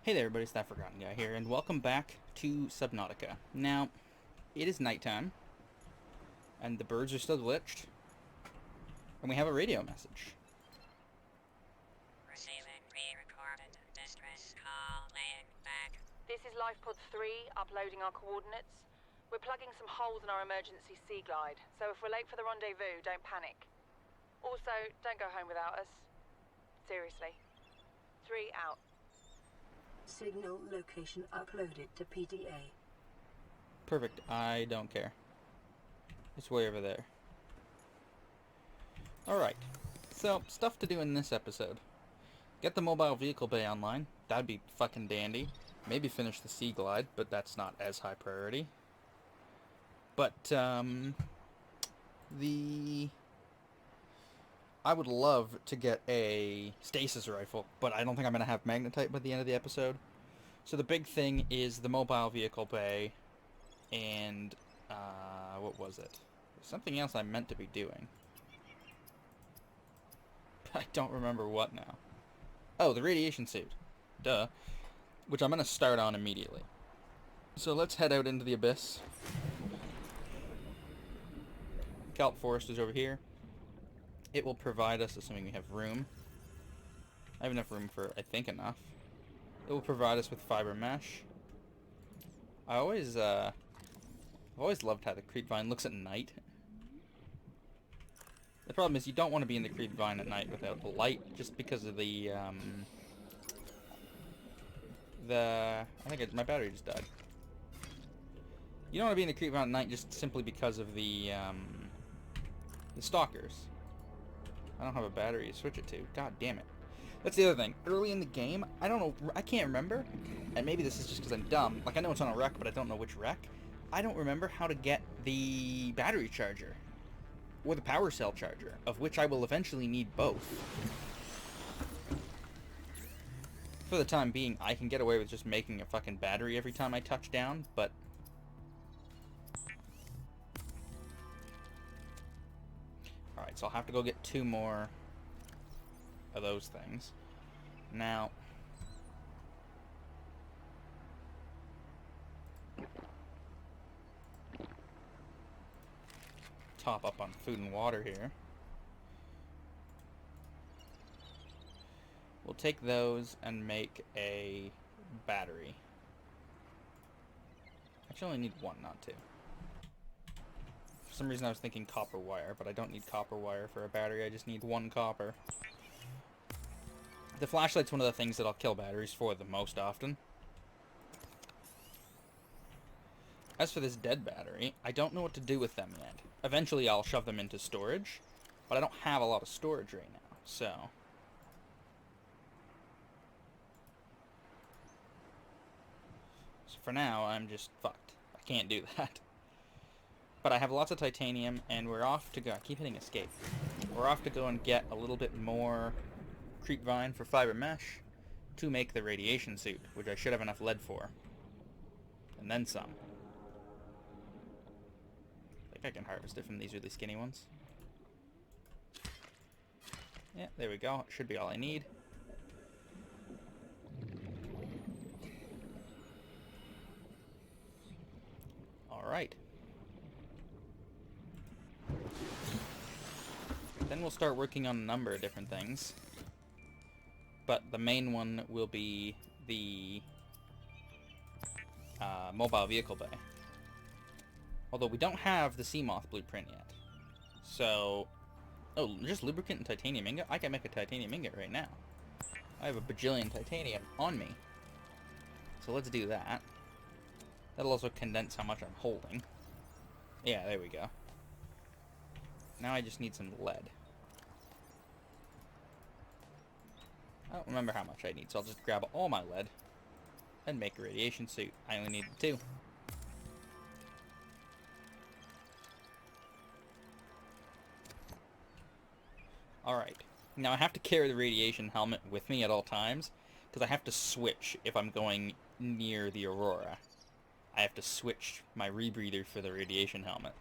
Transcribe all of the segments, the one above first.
Hey there everybody, it's ThatForgottonGuy here, and welcome back to Subnautica. Now, it is nighttime, and the birds are still glitched, and we have a radio message. Receiving pre-recorded distress call laying back. This is LifePod 3, uploading our coordinates. We're plugging some holes in our emergency sea glide, so if we're late for the rendezvous, don't panic. Also, don't go home without us. Seriously. 3 out. Signal location uploaded to PDA. Perfect, I don't care. It's way over there. Alright, so, stuff to do in this episode. Get the mobile vehicle bay online, that'd be fucking dandy. Maybe finish the sea glide, but that's not as high priority. But, I would love to get a stasis rifle, but I don't think I'm going to have magnetite by the end of the episode. So the big thing is the mobile vehicle bay, and, what was it? Something else I meant to be doing. I don't remember what now. Oh, the radiation suit. Duh. Which I'm going to start on immediately. So let's head out into the abyss. Kelp forest is over here. It will provide us, assuming we have room. I have enough room for, I think, enough. It will provide us with fiber mesh. I've always loved how the creepvine looks at night. The problem is you don't want to be in the creepvine at night without the light, just because of my battery just died. You don't want to be in the creepvine at night just simply because of the stalkers. I don't have a battery to switch it to. God damn it. That's the other thing. Early in the game, I don't know, I can't remember, and maybe this is just because I'm dumb. Like, I know it's on a wreck, but I don't know which wreck. I don't remember how to get the battery charger, or the power cell charger, of which I will eventually need both. For the time being, I can get away with just making a fucking battery every time I touch down, but... Alright, so I'll have to go get 2 more of those things. Now, top up on food and water here. We'll take those and make a battery. Actually, I only need 1, not 2. For some reason I was thinking copper wire, but I don't need copper wire for a battery, I just need 1 copper. The flashlight's one of the things that I'll kill batteries for the most often. As for this dead battery, I don't know what to do with them yet. Eventually I'll shove them into storage, but I don't have a lot of storage right now, so... So for now, I'm just fucked. I can't do that. But I have lots of titanium, and we're off to go... I keep hitting escape. We're off to go and get a little bit more creepvine for fiber mesh to make the radiation suit, which I should have enough lead for. And then some. I think I can harvest it from these really skinny ones. Yeah, there we go. Should be all I need. Alright. Then we'll start working on a number of different things. But the main one will be the mobile vehicle bay. Although we don't have the sea moth blueprint yet. So... Oh, just lubricant and titanium ingot? I can make a titanium ingot right now. I have a bajillion titanium on me. So let's do that. That'll also condense how much I'm holding. Yeah, there we go. Now I just need some lead. I don't remember how much I need, so I'll just grab all my lead and make a radiation suit. I only need 2. Alright. Now I have to carry the radiation helmet with me at all times, because I have to switch if I'm going near the Aurora. I have to switch my rebreather for the radiation helmet.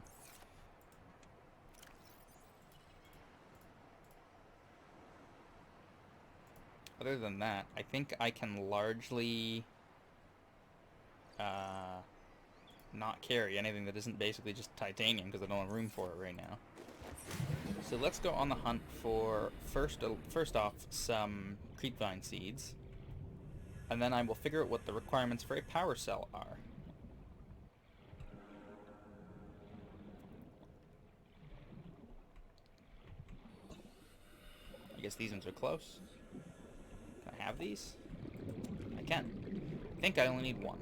other than that, I think I can largely not carry anything that isn't basically just titanium because I don't have room for it right now. So let's go on the hunt for, first off, some creepvine seeds. And then I will figure out what the requirements for a power cell are. I guess these ones are close. Can I have these? I can. I think I only need one.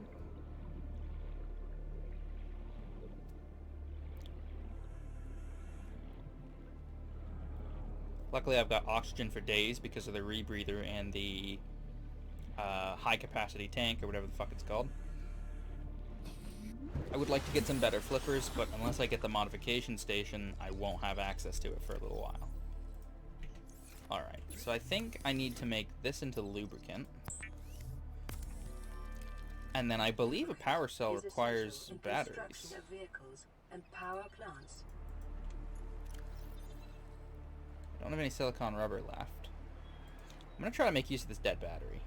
Luckily I've got oxygen for days because of the rebreather and the high capacity tank, or whatever the fuck it's called. I would like to get some better flippers, but unless I get the modification station, I won't have access to it for a little while. Alright, so I think I need to make this into lubricant. And then I believe a power cell requires batteries. Of vehicles and power plants. I don't have any silicon rubber left. I'm gonna try to make use of this dead battery.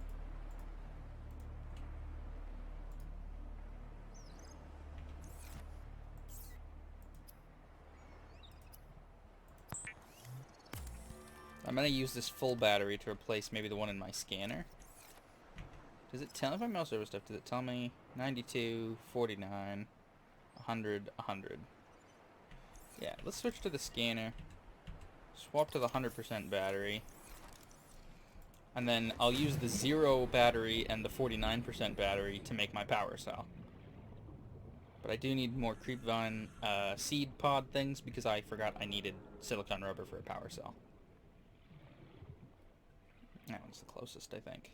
I'm gonna use this full battery to replace maybe the one in my scanner. Does it tell, if I mouse over stuff, does it tell me 92, 49, 100, 100? Yeah, let's switch to the scanner. Swap to the 100% battery. And then I'll use the 0 battery and the 49% battery to make my power cell. But I do need more creepvine seed pod things because I forgot I needed silicon rubber for a power cell. That one's the closest, I think.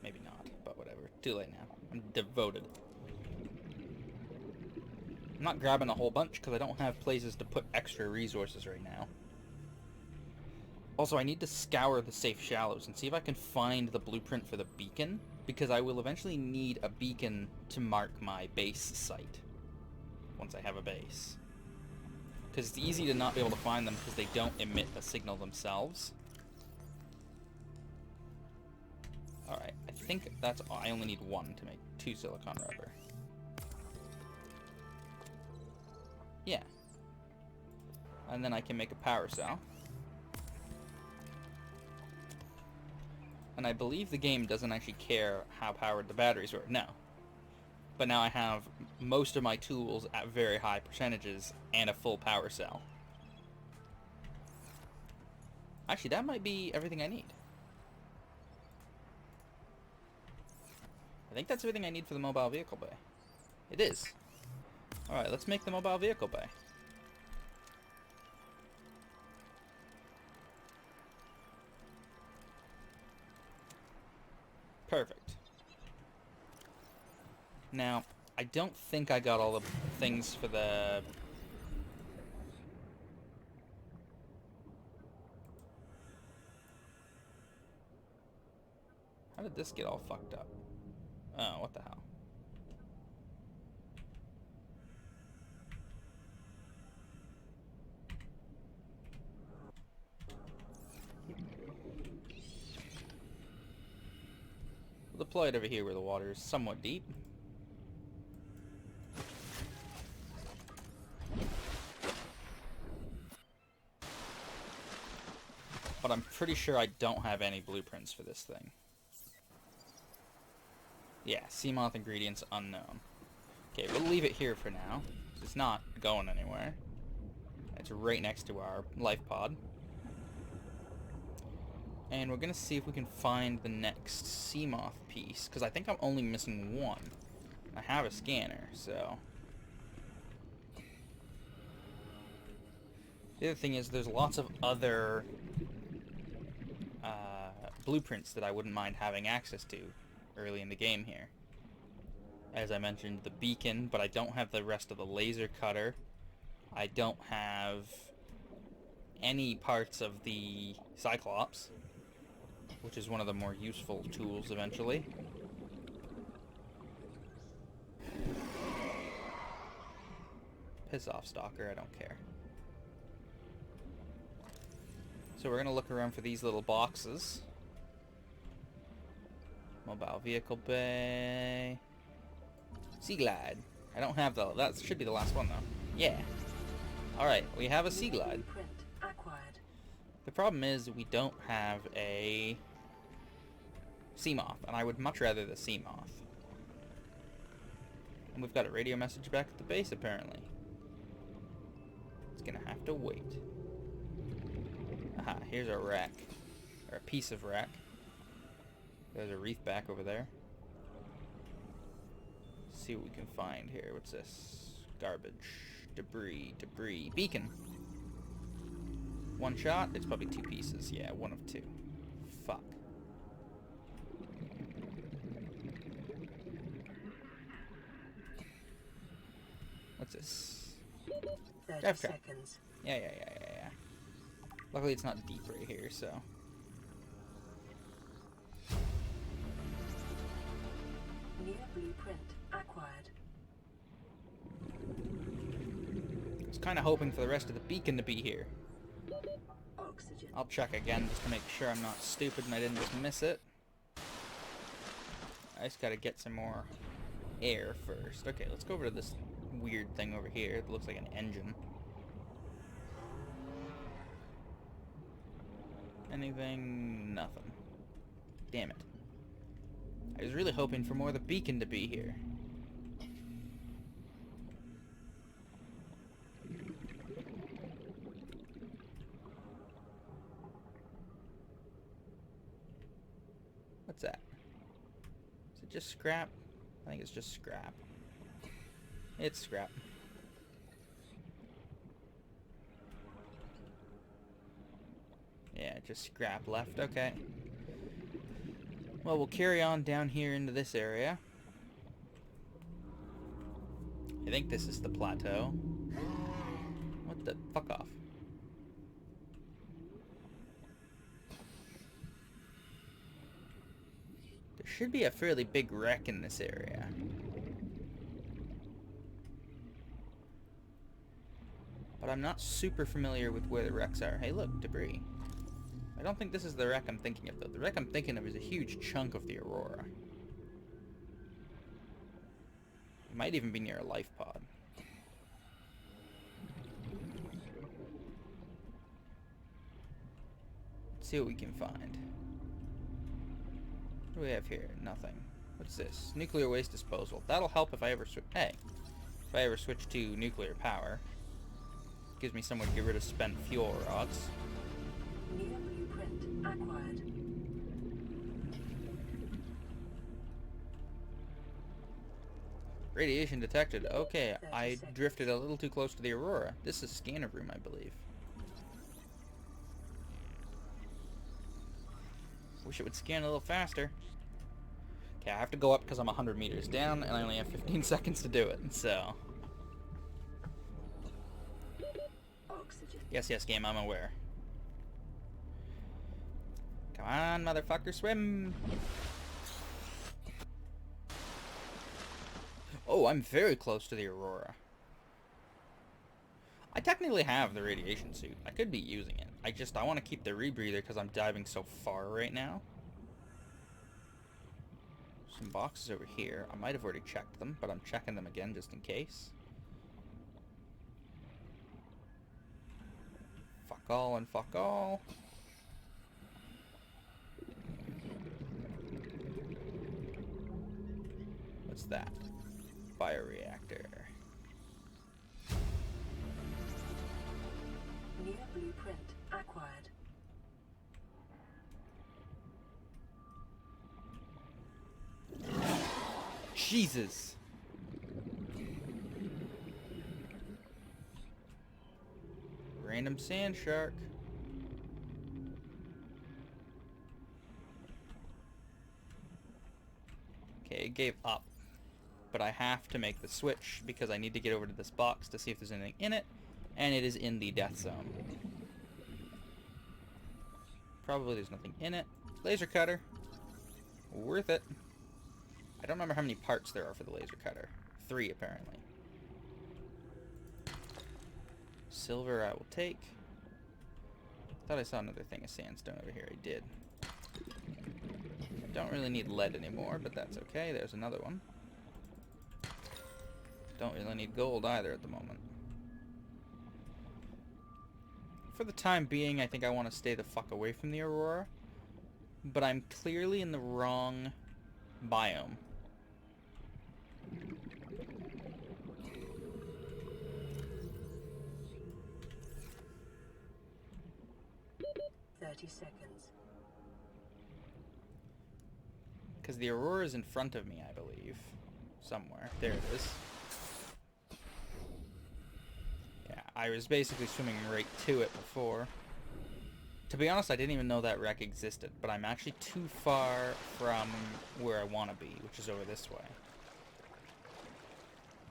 Maybe not, but whatever. Too late now. I'm devoted. I'm not grabbing a whole bunch because I don't have places to put extra resources right now. Also, I need to scour the safe shallows and see if I can find the blueprint for the beacon, because I will eventually need a beacon to mark my base site once I have a base. Because it's easy to not be able to find them because they don't emit a signal themselves. Alright, I think that's all. I only need one to make 2 silicon rubber. Yeah. And then I can make a power cell. And I believe the game doesn't actually care how powered the batteries were. No. But now I have most of my tools at very high percentages and a full power cell. Actually, that might be everything I need. I think that's everything I need for the mobile vehicle bay. It is. Alright, let's make the mobile vehicle bay. Perfect. Now, I don't think I got all the things for the... How did this get all fucked up? Oh, what the hell? We'll deploy it over here where the water is somewhat deep. But I'm pretty sure I don't have any blueprints for this thing. Yeah, sea moth ingredients unknown. Okay, we'll leave it here for now. It's not going anywhere. It's right next to our life pod. And we're gonna see if we can find the next sea moth piece, because I think I'm only missing one. I have a scanner, so... The other thing is there's lots of other blueprints that I wouldn't mind having access to early in the game here. As I mentioned, the beacon, but I don't have the rest of the laser cutter. I don't have any parts of the Cyclops, which is one of the more useful tools eventually. Piss off, Stalker, I don't care. So we're going to look around for these little boxes. Mobile vehicle bay. Sea glide. I don't have the. That should be the last one though. Yeah. All right, we have a sea glide. Blueprint acquired. The problem is we don't have a sea moth, and I would much rather the sea moth. And we've got a radio message back at the base apparently. It's gonna have to wait. Aha, here's a wreck. Or a piece of wreck. There's a reef back over there. Let's see what we can find here. What's this? Garbage. Debris. Debris. Beacon. One shot? It's probably two pieces. Yeah, one of two. Fuck. What's this? 30 Okay. seconds. Yeah. Luckily it's not deep right here, so. New blueprint acquired. I was kind of hoping for the rest of the beacon to be here. Oxygen. I'll check again just to make sure I'm not stupid and I didn't just miss it. I just gotta get some more air first. Okay, let's go over to this weird thing over here. It looks like an engine. Anything? Nothing. Damn it. I was really hoping for more of the beacon to be here. What's that? Is it just scrap? I think it's just scrap. It's scrap. Yeah, just scrap left. Okay. Well, we'll carry on down here into this area. I think this is the plateau. What the fuck off? There should be a fairly big wreck in this area. But I'm not super familiar with where the wrecks are. Hey look, debris. I don't think this is the wreck I'm thinking of though. The wreck I'm thinking of is a huge chunk of the Aurora. It might even be near a life pod. Let's see what we can find. What do we have here? Nothing. What's this? Nuclear waste disposal. That'll help if I ever switch. Hey, if I ever switch to nuclear power. Gives me somewhere to get rid of spent fuel rods. New blueprint acquired. Radiation detected. Okay, 30 I seconds. drifted a little too close to the Aurora. This is scanner room, I believe. Wish it would scan a little faster. Okay, I have to go up because I'm 100 meters down, and I only have 15 seconds to do it, so... Oxygen. Yes, game, I'm aware. Come on, motherfucker, swim! Oh, I'm very close to the Aurora. I technically have the radiation suit. I could be using it. I want to keep the rebreather because I'm diving so far right now. Some boxes over here. I might have already checked them, but I'm checking them again just in case. Fuck all and fuck all. What's that? Bioreactor. New blueprint acquired. Jesus! Random sand shark. Okay, it gave up. But I have to make the switch because I need to get over to this box to see if there's anything in it. And it is in the death zone. Probably there's nothing in it. Laser cutter. Worth it. I don't remember how many parts there are for the laser cutter. 3 apparently. Silver I will take. Thought I saw another thing of sandstone over here. I did. I Don't really need lead anymore, but that's okay. There's another one. Don't really need gold either at the moment. For the time being, I think I want to stay the fuck away from the Aurora. But I'm clearly in the wrong biome. Seconds. Because the Aurora is in front of me, I believe. Somewhere. There it is. Yeah, I was basically swimming right to it before. To be honest, I didn't even know that wreck existed, but I'm actually too far from where I want to be, which is over this way.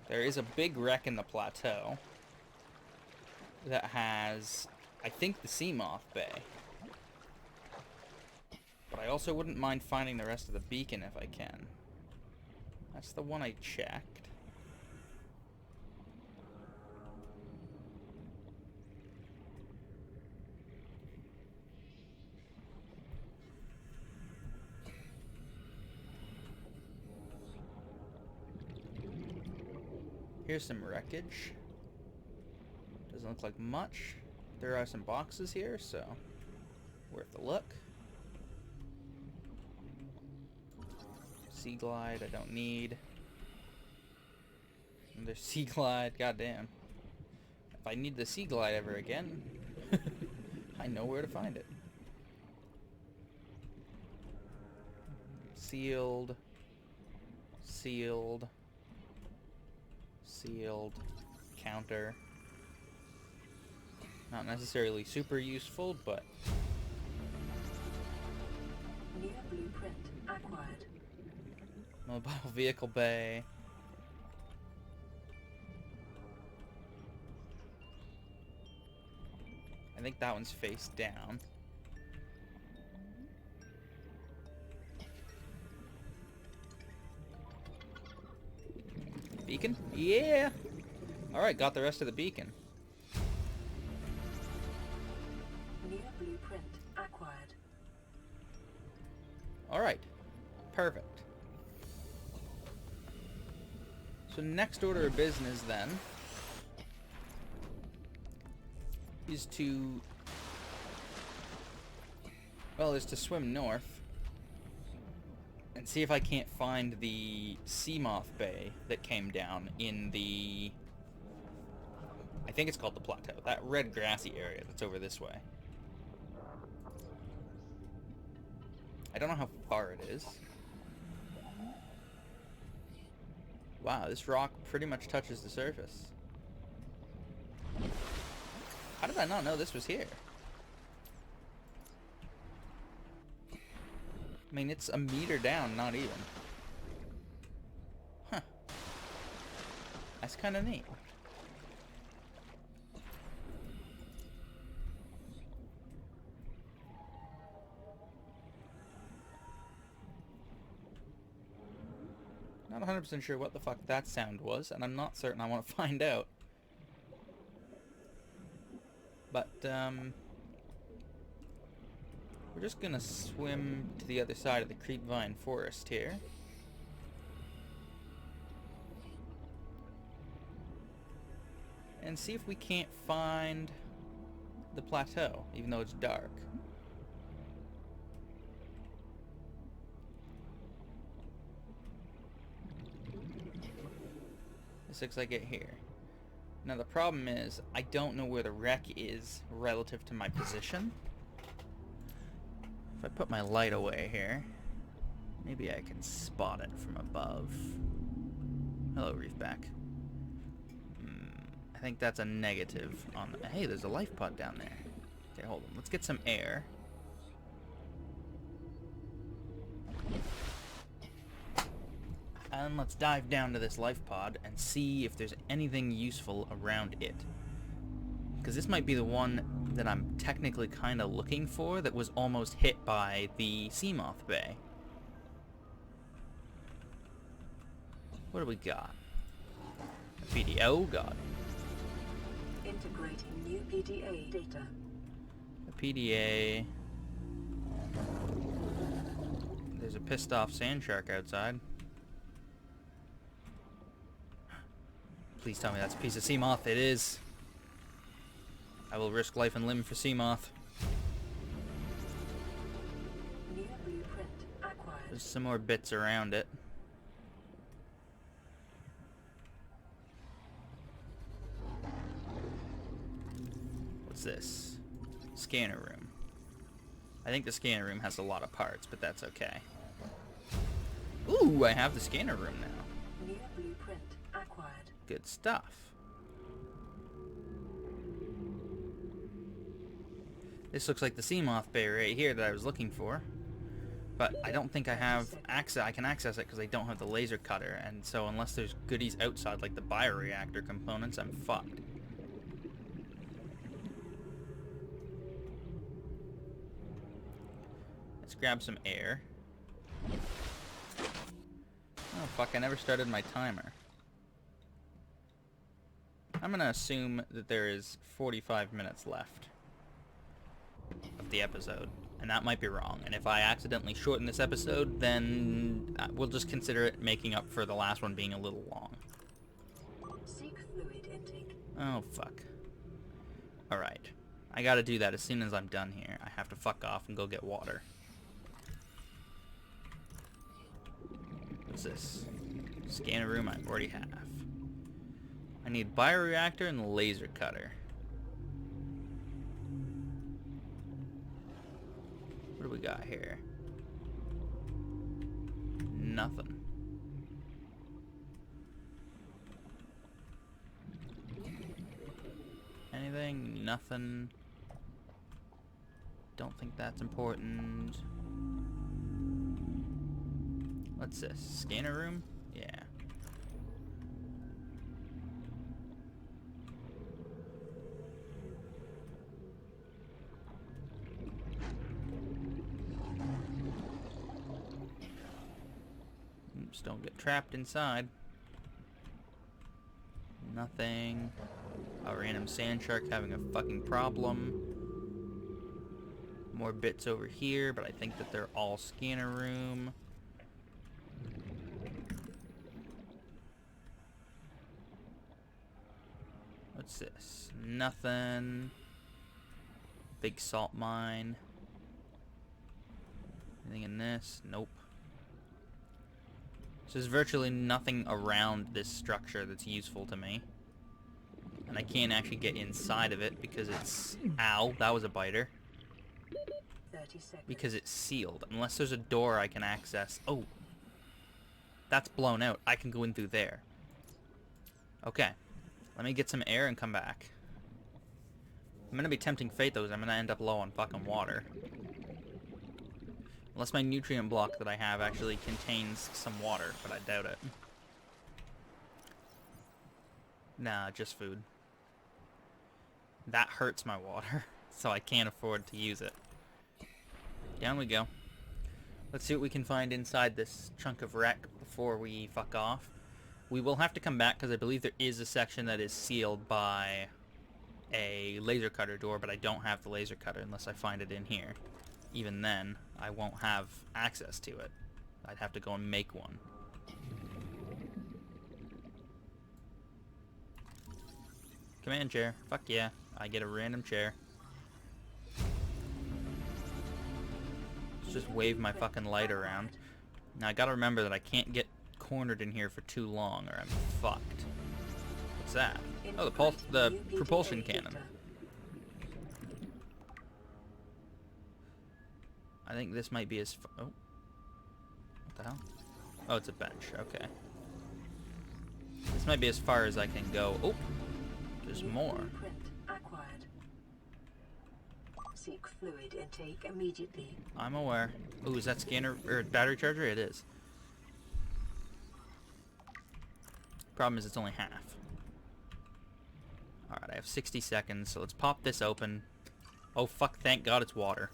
There is a big wreck in the plateau that has, I think, the Seamoth Bay. But I also wouldn't mind finding the rest of the beacon if I can. That's the one I checked. Here's some wreckage. Doesn't look like much. There are some boxes here, so worth a look. Sea Glide, I don't need. And there's Sea Glide, goddamn. If I need the Sea Glide ever again, I know where to find it. Sealed. Sealed. Sealed. Counter. Not necessarily super useful, but... Near blueprint acquired. Mobile vehicle bay. I think that one's face down. Beacon? Yeah! Alright, got the rest of the beacon. Near blueprint acquired. Alright. Perfect. So next order of business then is to, well, is to swim north and see if I can't find the Seamoth Bay that came down in the, I think it's called the plateau, that red grassy area that's over this way. I don't know how far it is. Wow, this rock pretty much touches the surface. How did I not know this was here? I mean, it's a meter down, not even. Huh. That's kind of neat. Not 100% sure what the fuck that sound was, and I'm not certain I want to find out. But, we're just gonna swim to the other side of the creepvine forest here. And see if we can't find the plateau, even though it's dark. This looks like it here. Now the problem is, I don't know where the wreck is relative to my position. If I put my light away here, maybe I can spot it from above. Hello, Reefback. I think that's a negative on the... Hey, there's a life pod down there. Okay, hold on. Let's get some air. And let's dive down to this life pod and see if there's anything useful around it. Because this might be the one that I'm technically kind of looking for that was almost hit by the Seamoth Bay. What do we got? A PDA. Oh, God. Integrating new PDA data. A PDA. There's a pissed off sand shark outside. Please tell me that's a piece of sea moth. It is. I will risk life and limb for sea moth. New blueprint acquired. There's some more bits around it. What's this? Scanner room. I think the scanner room has a lot of parts, but that's okay. Ooh, I have the scanner room now. New blueprint acquired. Good stuff. This looks like the sea moth bay right here that I was looking for. But I don't think I have access. I can access it because I don't have the laser cutter. And so unless there's goodies outside like the bioreactor components, I'm fucked. Let's grab some air. Oh fuck, I never started my timer. I'm gonna assume that there is 45 minutes left of the episode, and that might be wrong. And if I accidentally shorten this episode, then we'll just consider it making up for the last one being a little long. Seek fluid intake. Oh fuck. Alright. I gotta do that as soon as I'm done here. I have to fuck off and go get water. What's this? Scanner room I already have. I need bioreactor and laser cutter. What do we got here? Nothing. Anything? Nothing. Don't think that's important. What's this? Scanner room? Yeah. Oops, don't get trapped inside. Nothing. A random sand shark having a fucking problem. More bits over here, but I think that they're all scanner room. What's this? Nothing. Big salt mine. Anything in this? Nope. So there's virtually nothing around this structure that's useful to me. And I can't actually get inside of it because it's... Ow, that was a biter. 30 seconds. Because it's sealed. Unless there's a door I can access. Oh. That's blown out. I can go in through there. Okay. Let me get some air and come back. I'm gonna be tempting fate though, because I'm gonna end up low on fucking water. Unless my nutrient block that I have actually contains some water, but I doubt it. Nah, just food. That hurts my water, so I can't afford to use it. Down we go. Let's see what we can find inside this chunk of wreck before we fuck off. We will have to come back because I believe there is a section that is sealed by a laser cutter door, but I don't have the laser cutter unless I find it in here. Even then, I won't have access to it. I'd have to go and make one. Command chair. Fuck yeah. I get a random chair. Let's just wave my fucking light around. Now I gotta remember that I can't get cornered in here for too long or I'm fucked. What's that? Oh, the propulsion cannon. I think this might be as oh. What the hell? Oh, it's a bench. Okay. This might be as far as I can go. Oh, there's more. Seek fluid intake immediately. I'm aware. Ooh, is that scanner or battery charger? It is. Problem is it's only half. Alright, I have 60 seconds, so let's pop this open. Oh fuck, thank God it's water.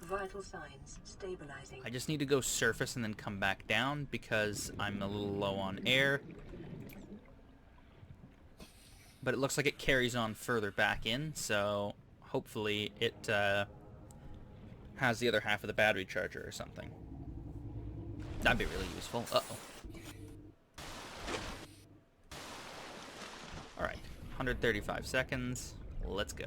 Vital signs stabilizing. I just need to go surface and then come back down because I'm a little low on air. But it looks like it carries on further back in, so hopefully it has the other half of the battery charger or something. That'd be really useful. Uh-oh. Alright, 135 seconds. Let's go.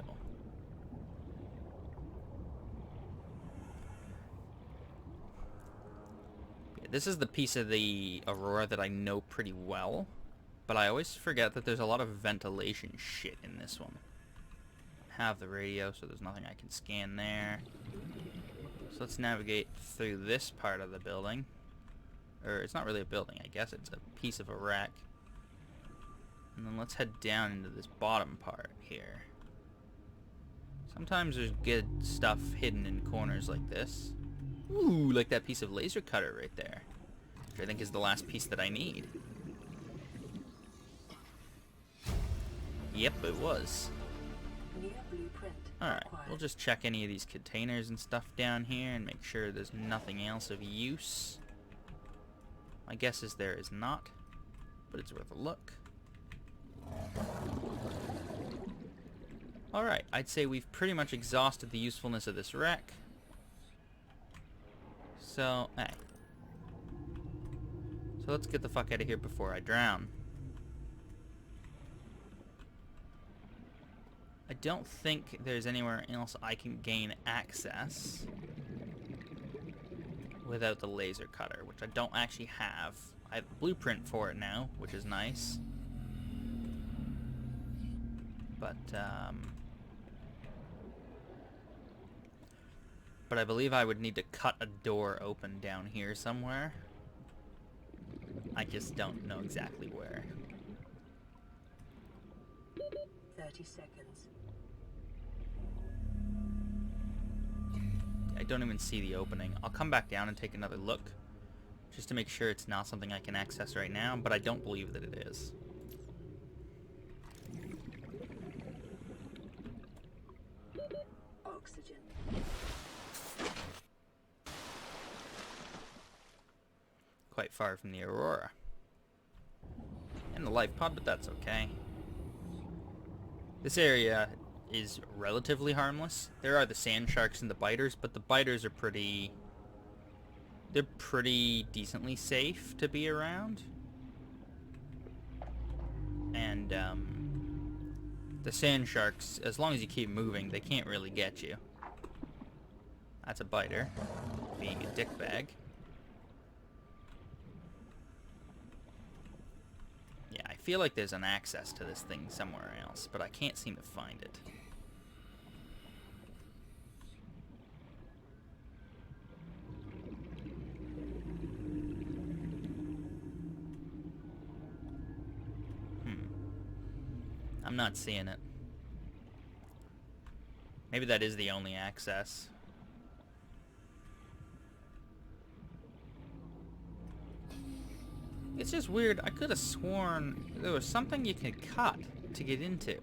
Yeah, this is the piece of the Aurora that I know pretty well, but I always forget that there's a lot of ventilation shit in this one. I have the radio, so there's nothing I can scan there. So let's navigate through this part of the building. Or, it's not really a building, I guess it's a piece of a wreck. And then let's head down into this bottom part here. Sometimes there's good stuff hidden in corners like this. Ooh, like that piece of laser cutter right there. Which I think is the last piece that I need. Yep, it was. Alright, we'll just check any of these containers and stuff down here and make sure there's nothing else of use. My guess is there is not, but it's worth a look. Alright, I'd say we've pretty much exhausted the usefulness of this wreck. So, hey. So let's get the fuck out of here before I drown. I don't think there's anywhere else I can gain access without the laser cutter, which I don't actually have. I have a blueprint for it now, which is nice. But I believe I would need to cut a door open down here somewhere. I just don't know exactly where. 30 seconds. I don't even see the opening. I'll come back down and take another look, just to make sure it's not something I can access right now, but I don't believe that it is. Oxygen. Quite far from the Aurora. And the life pod, but that's okay. This area is relatively harmless. There are the sand sharks and the biters, but the biters are they're pretty decently safe to be around. And the sand sharks, as long as you keep moving, they can't really get you. That's a biter, being a dickbag. Yeah, I feel like there's an access to this thing somewhere else, but I can't seem to find it. I'm not seeing it. Maybe that is the only access. It's just weird. I could have sworn there was something you could cut to get into.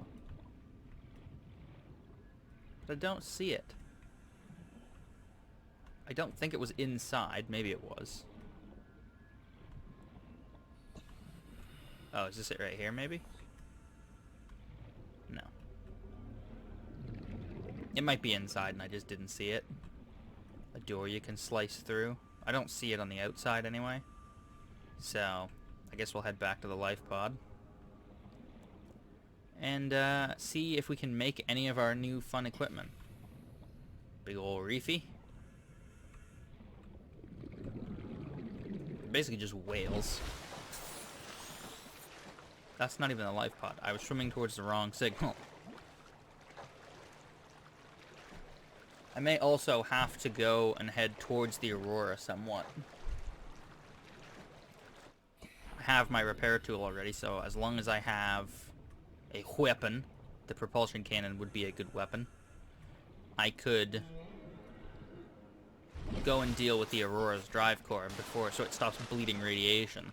But I don't see it. I don't think it was inside. Maybe it was. Oh, is this it right here, maybe? No. It might be inside and I just didn't see it. A door you can slice through. I don't see it on the outside anyway. So, I guess we'll head back to the life pod. And see if we can make any of our new fun equipment. Big ol' reefy. Basically just whales. That's not even a life pod. I was swimming towards the wrong signal. I may also have to go and head towards the Aurora somewhat. I have my repair tool already, so as long as I have a weapon, the propulsion cannon would be a good weapon, I could go and deal with the Aurora's drive core before, so it stops bleeding radiation.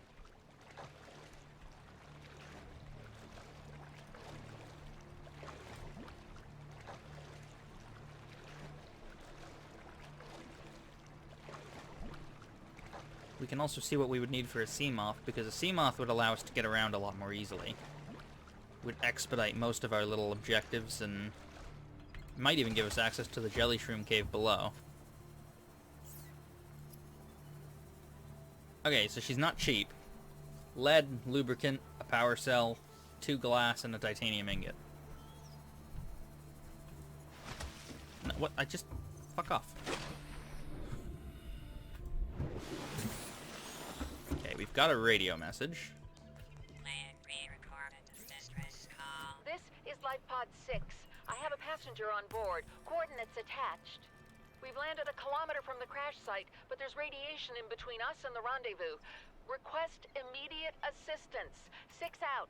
We can also see what we would need for a Seamoth, because a Seamoth would allow us to get around a lot more easily. Would expedite most of our little objectives, and might even give us access to the Jelly Shroom Cave below. Okay, so she's not cheap. Lead, lubricant, a power cell, 2 glass, and a titanium ingot. No, what? I just... Fuck off. Okay, we've got a radio message. Plan re-recorded distress call. This is Life Pod 6. I have a passenger on board. Coordinates attached. We've landed a kilometer from the crash site, but there's radiation in between us and the rendezvous. Request immediate assistance. 6 out.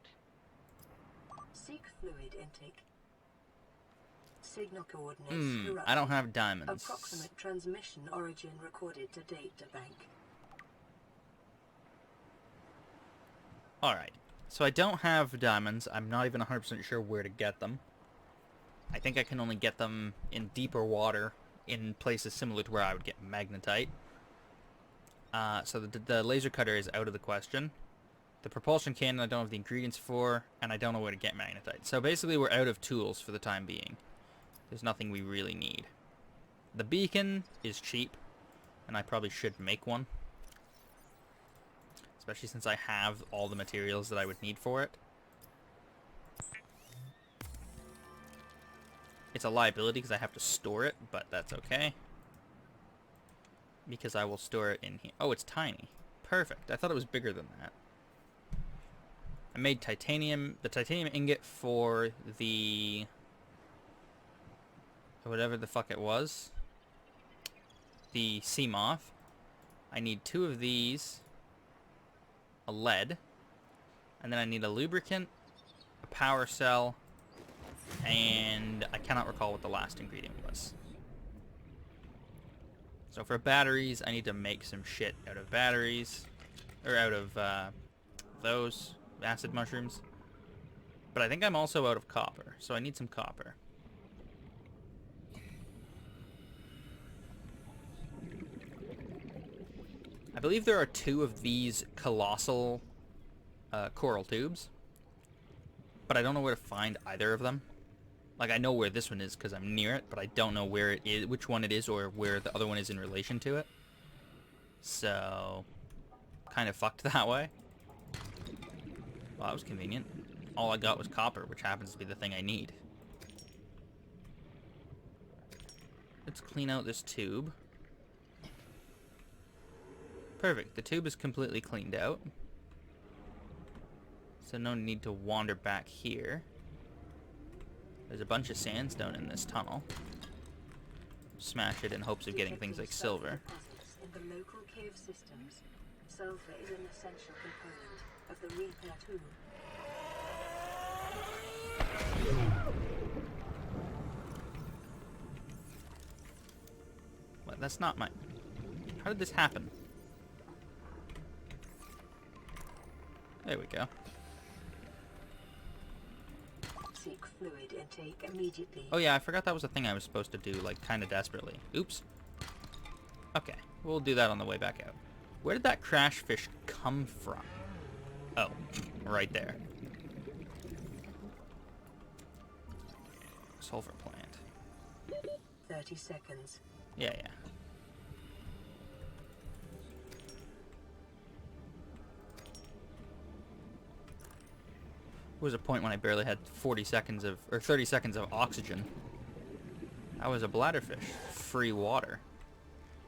Seek fluid intake. Signal coordinates corrupted. I don't have diamonds. Approximate transmission origin recorded to data bank. Alright, so I don't have diamonds. I'm not even 100% sure where to get them. I think I can only get them in deeper water, in places similar to where I would get magnetite. So the laser cutter is out of the question. The propulsion cannon I don't have the ingredients for, and I don't know where to get magnetite. So basically we're out of tools for the time being. There's nothing we really need. The beacon is cheap, and I probably should make one. Especially since I have all the materials that I would need for it. It's a liability because I have to store it, but that's okay. Because I will store it in here. Oh, it's tiny. Perfect. I thought it was bigger than that. I made titanium, the titanium ingot for the... whatever the fuck it was. The sea moth. I need 2 of these. A lead. And then I need a lubricant, a power cell, and I cannot recall what the last ingredient was. So for batteries, I need to make some shit out of batteries. Or out of those acid mushrooms. But I think I'm also out of copper, so I need some copper. I believe there are 2 of these colossal coral tubes. But I don't know where to find either of them. Like, I know where this one is because I'm near it, but I don't know where it is, which one it is, or where the other one is in relation to it. So, kind of fucked that way. Well, that was convenient. All I got was copper, which happens to be the thing I need. Let's clean out this tube. Perfect. The tube is completely cleaned out. So no need to wander back here. There's a bunch of sandstone in this tunnel. Smash it in hopes of getting things like silver. In the local cave systems, sulfur is an essential component of the repair tool. What? That's not my... How did this happen? There we go. Seek fluid intake immediately. Oh yeah, I forgot that was a thing I was supposed to do, like, kind of desperately. Oops. Okay, we'll do that on the way back out. Where did that crash fish come from? Oh, right there. Sulfur plant. 30 seconds. Yeah. There was a point when I barely had 40 seconds of, or 30 seconds of oxygen. I was a bladderfish. Free water.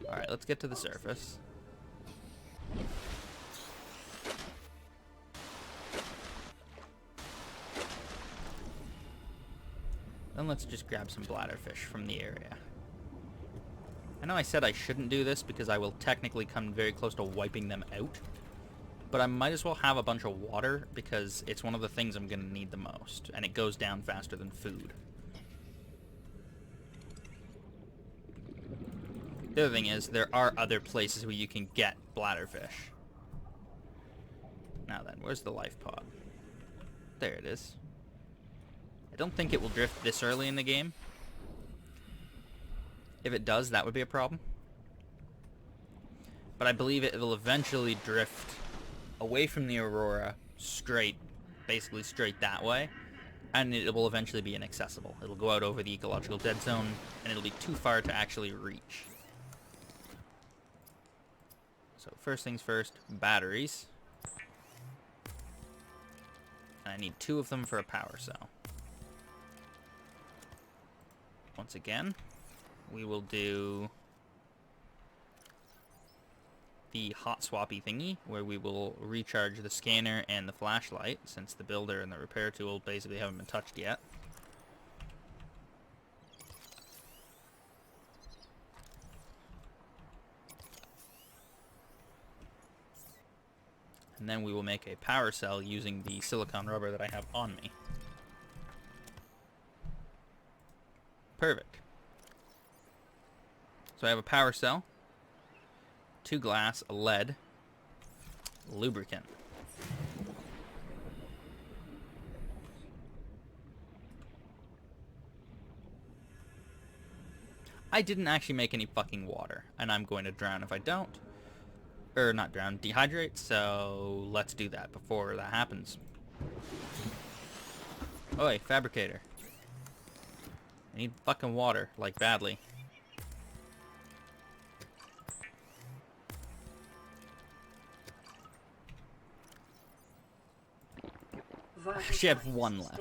Alright, let's get to the surface. Then let's just grab some bladderfish from the area. I know I said I shouldn't do this because I will technically come very close to wiping them out. But I might as well have a bunch of water because it's one of the things I'm going to need the most. And it goes down faster than food. The other thing is, there are other places where you can get bladderfish. Now then, where's the life pod? There it is. I don't think it will drift this early in the game. If it does, that would be a problem. But I believe it will eventually drift away from the Aurora, basically straight that way, and it will eventually be inaccessible. It'll go out over the ecological dead zone, and it'll be too far to actually reach. So first things first, batteries. And I need 2 of them for a power cell. Once again, we will do the hot swappy thingy, where we will recharge the scanner and the flashlight, since the builder and the repair tool basically haven't been touched yet. And then we will make a power cell using the silicone rubber that I have on me. Perfect. So I have a power cell, 2 glass, a lead, lubricant. I didn't actually make any fucking water, and I'm going to drown if I don't. Or not drown, dehydrate, so let's do that before that happens. Oi, fabricator. I need fucking water, like badly. I actually have 1 left.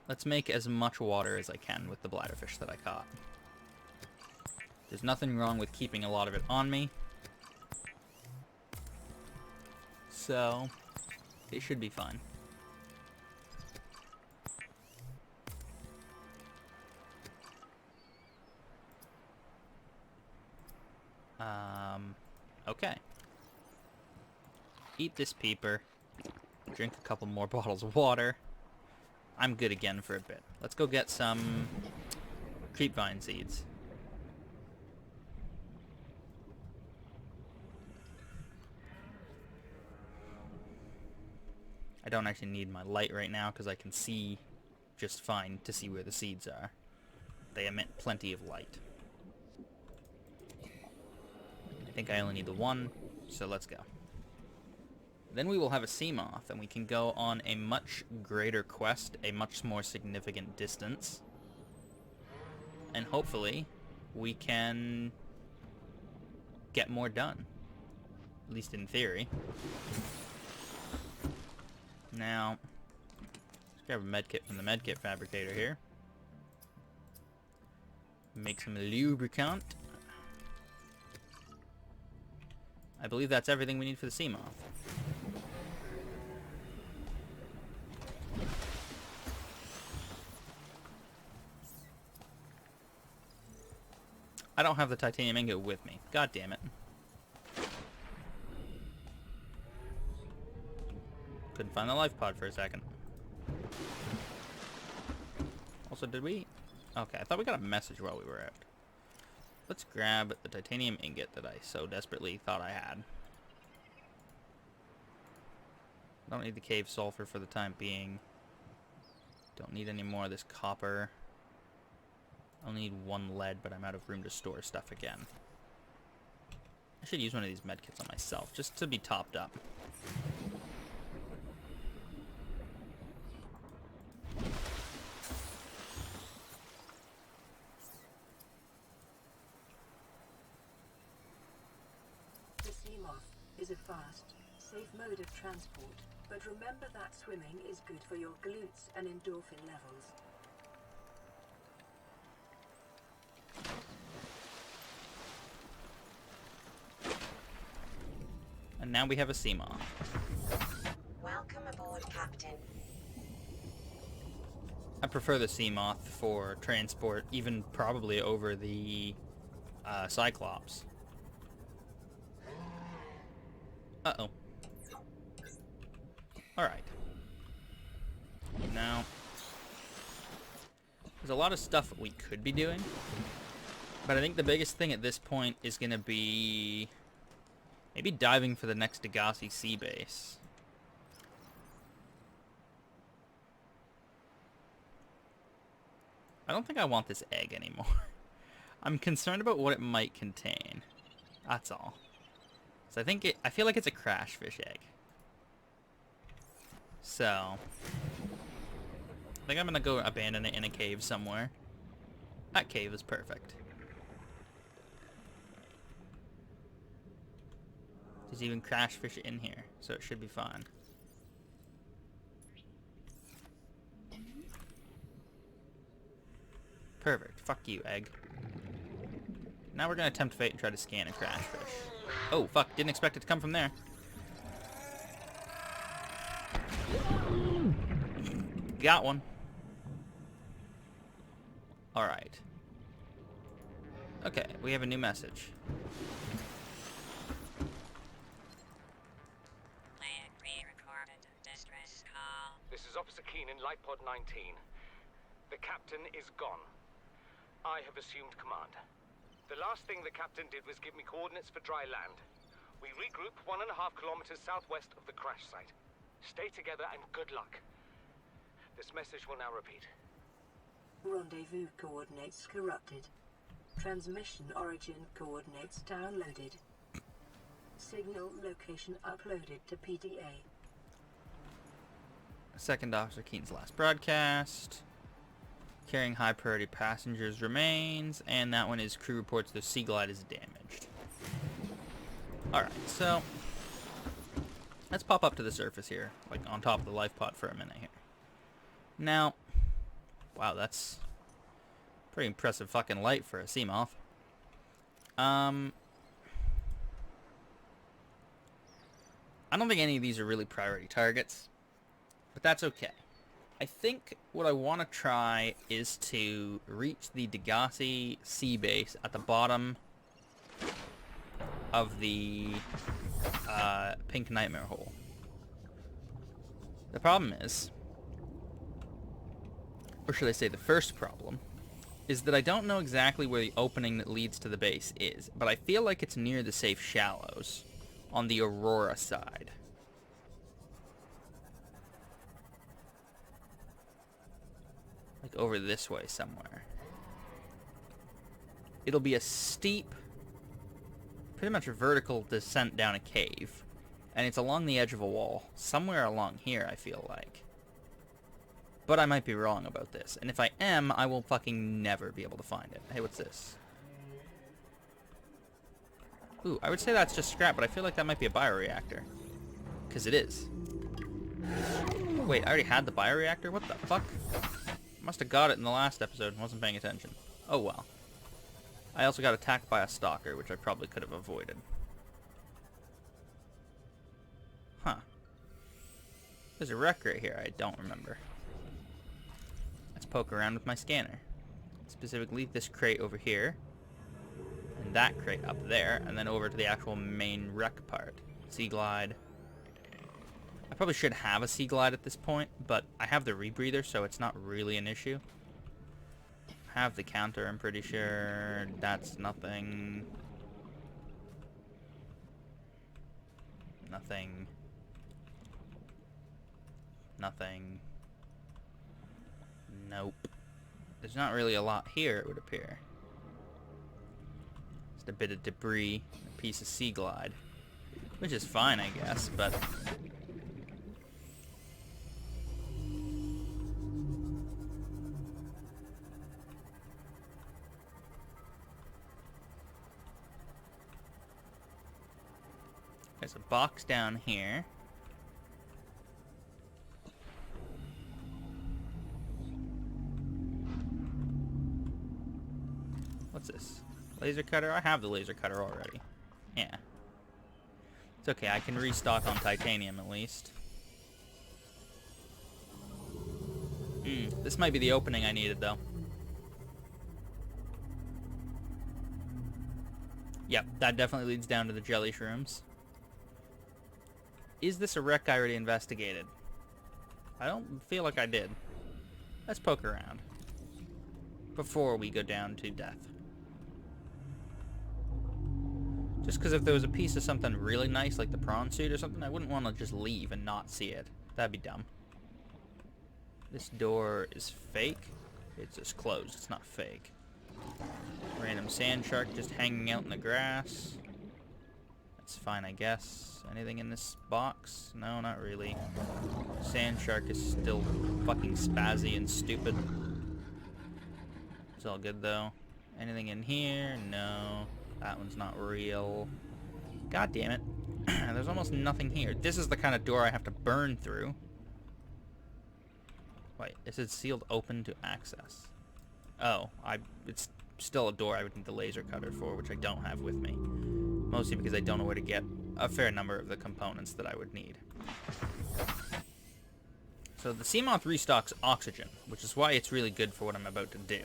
Let's make as much water as I can with the bladderfish that I caught. There's nothing wrong with keeping a lot of it on me. So, it should be fine. Okay. Eat this peeper. Drink a couple more bottles of water. I'm good again for a bit. Let's go get some creepvine seeds. I don't actually need my light right now because I can see just fine to see where the seeds are. They emit plenty of light. I think I only need the 1, so let's go. Then we will have a sea moth, and we can go on a much greater quest, a much more significant distance. And hopefully, we can get more done. At least in theory. Now, let's grab a medkit from the medkit fabricator here. Make some lubricant. I believe that's everything we need for the sea moth. I don't have the titanium ingot with me. God damn it. Couldn't find the life pod for a second. Also, did we... Okay, I thought we got a message while we were out. Let's grab the titanium ingot that I so desperately thought I had. Don't need the cave sulfur for the time being. Don't need any more of this copper. I'll need 1 lead, but I'm out of room to store stuff again. I should use one of these medkits on myself, just to be topped up. The sea moth is a fast, safe mode of transport, but remember that swimming is good for your glutes and endorphin levels. And now we have a sea moth. Welcome aboard, Captain. I prefer the sea moth for transport, even probably over the Cyclops. Uh-oh. Alright. Now, there's a lot of stuff we could be doing, but I think the biggest thing at this point is going to be maybe diving for the next Degassi sea base. I don't think I want this egg anymore. I'm concerned about what it might contain. That's all. So I feel like it's a crash fish egg. So, I think I'm gonna go abandon it in a cave somewhere. That cave is perfect. There's even crash fish in here, so it should be fine. Perfect. Fuck you, egg. Now we're gonna tempt fate and try to scan a crash fish. Oh, fuck. Didn't expect it to come from there. Got one. Alright. Okay, we have a new message. Land re-recorded distress call. This is Officer Keenan, Light Pod 19. The captain is gone. I have assumed command. The last thing the captain did was give me coordinates for dry land. We regroup 1.5 kilometers southwest of the crash site. Stay together and good luck. This message will now repeat. Rendezvous coordinates corrupted. Transmission origin coordinates downloaded. Signal location uploaded to PDA. Second Officer Keenan's last broadcast. Carrying high priority passengers remains, and that one is crew reports the Sea Glide is damaged. Alright, so let's pop up to the surface here, like on top of the life pod for a minute here. Now, wow, that's pretty impressive fucking light for a Seamoth. I don't think any of these are really priority targets, but that's okay. I think what I want to try is to reach the Degassi sea base at the bottom of the Pink Nightmare Hole. The problem is, or should I say the first problem, is that I don't know exactly where the opening that leads to the base is, but I feel like it's near the safe shallows on the Aurora side. Like over this way somewhere. It'll be a steep, pretty much a vertical descent down a cave. And it's along the edge of a wall. Somewhere along here, I feel like. But I might be wrong about this. And if I am, I will fucking never be able to find it. Hey, what's this? Ooh, I would say that's just scrap, but I feel like that might be a bioreactor. Because it is. Wait, I already had the bioreactor? What the fuck? Must have got it in the last episode and wasn't paying attention. Oh well. I also got attacked by a stalker, which I probably could have avoided. Huh. There's a wreck right here I don't remember. Let's poke around with my scanner. Specifically this crate over here. And that crate up there. And then over to the actual main wreck part. Sea Glide. I probably should have a Sea Glide at this point, but I have the rebreather, so it's not really an issue. Have the counter, I'm pretty sure. That's nothing. Nothing. Nothing. Nope. There's not really a lot here, it would appear. Just a bit of debris, a piece of Sea Glide. Which is fine, I guess, but... There's a box down here. What's this? Laser cutter? I have the laser cutter already. Yeah. It's okay, I can restock on titanium at least. This might be the opening I needed though. Yep, that definitely leads down to the jelly shrooms. Is this a wreck I already investigated? I don't feel like I did. Let's poke around. Before we go down to death. Just because if there was a piece of something really nice, like the prawn suit or something, I wouldn't want to just leave and not see it. That'd be dumb. This door is fake. It's just closed. It's not fake. Random sand shark just hanging out in the grass. That's fine, I guess. Anything in this box? No, not really. Sand shark is still fucking spazzy and stupid. It's all good, though. Anything in here? No. That one's not real. God damn it. there's almost nothing here. This is the kind of door I have to burn through. Wait, is it sealed open to access? Oh, it's still a door I would need the laser cutter for, which I don't have with me. Mostly because I don't know where to get a fair number of the components that I would need. So the Seamoth restocks oxygen, which is why it's really good for what I'm about to do.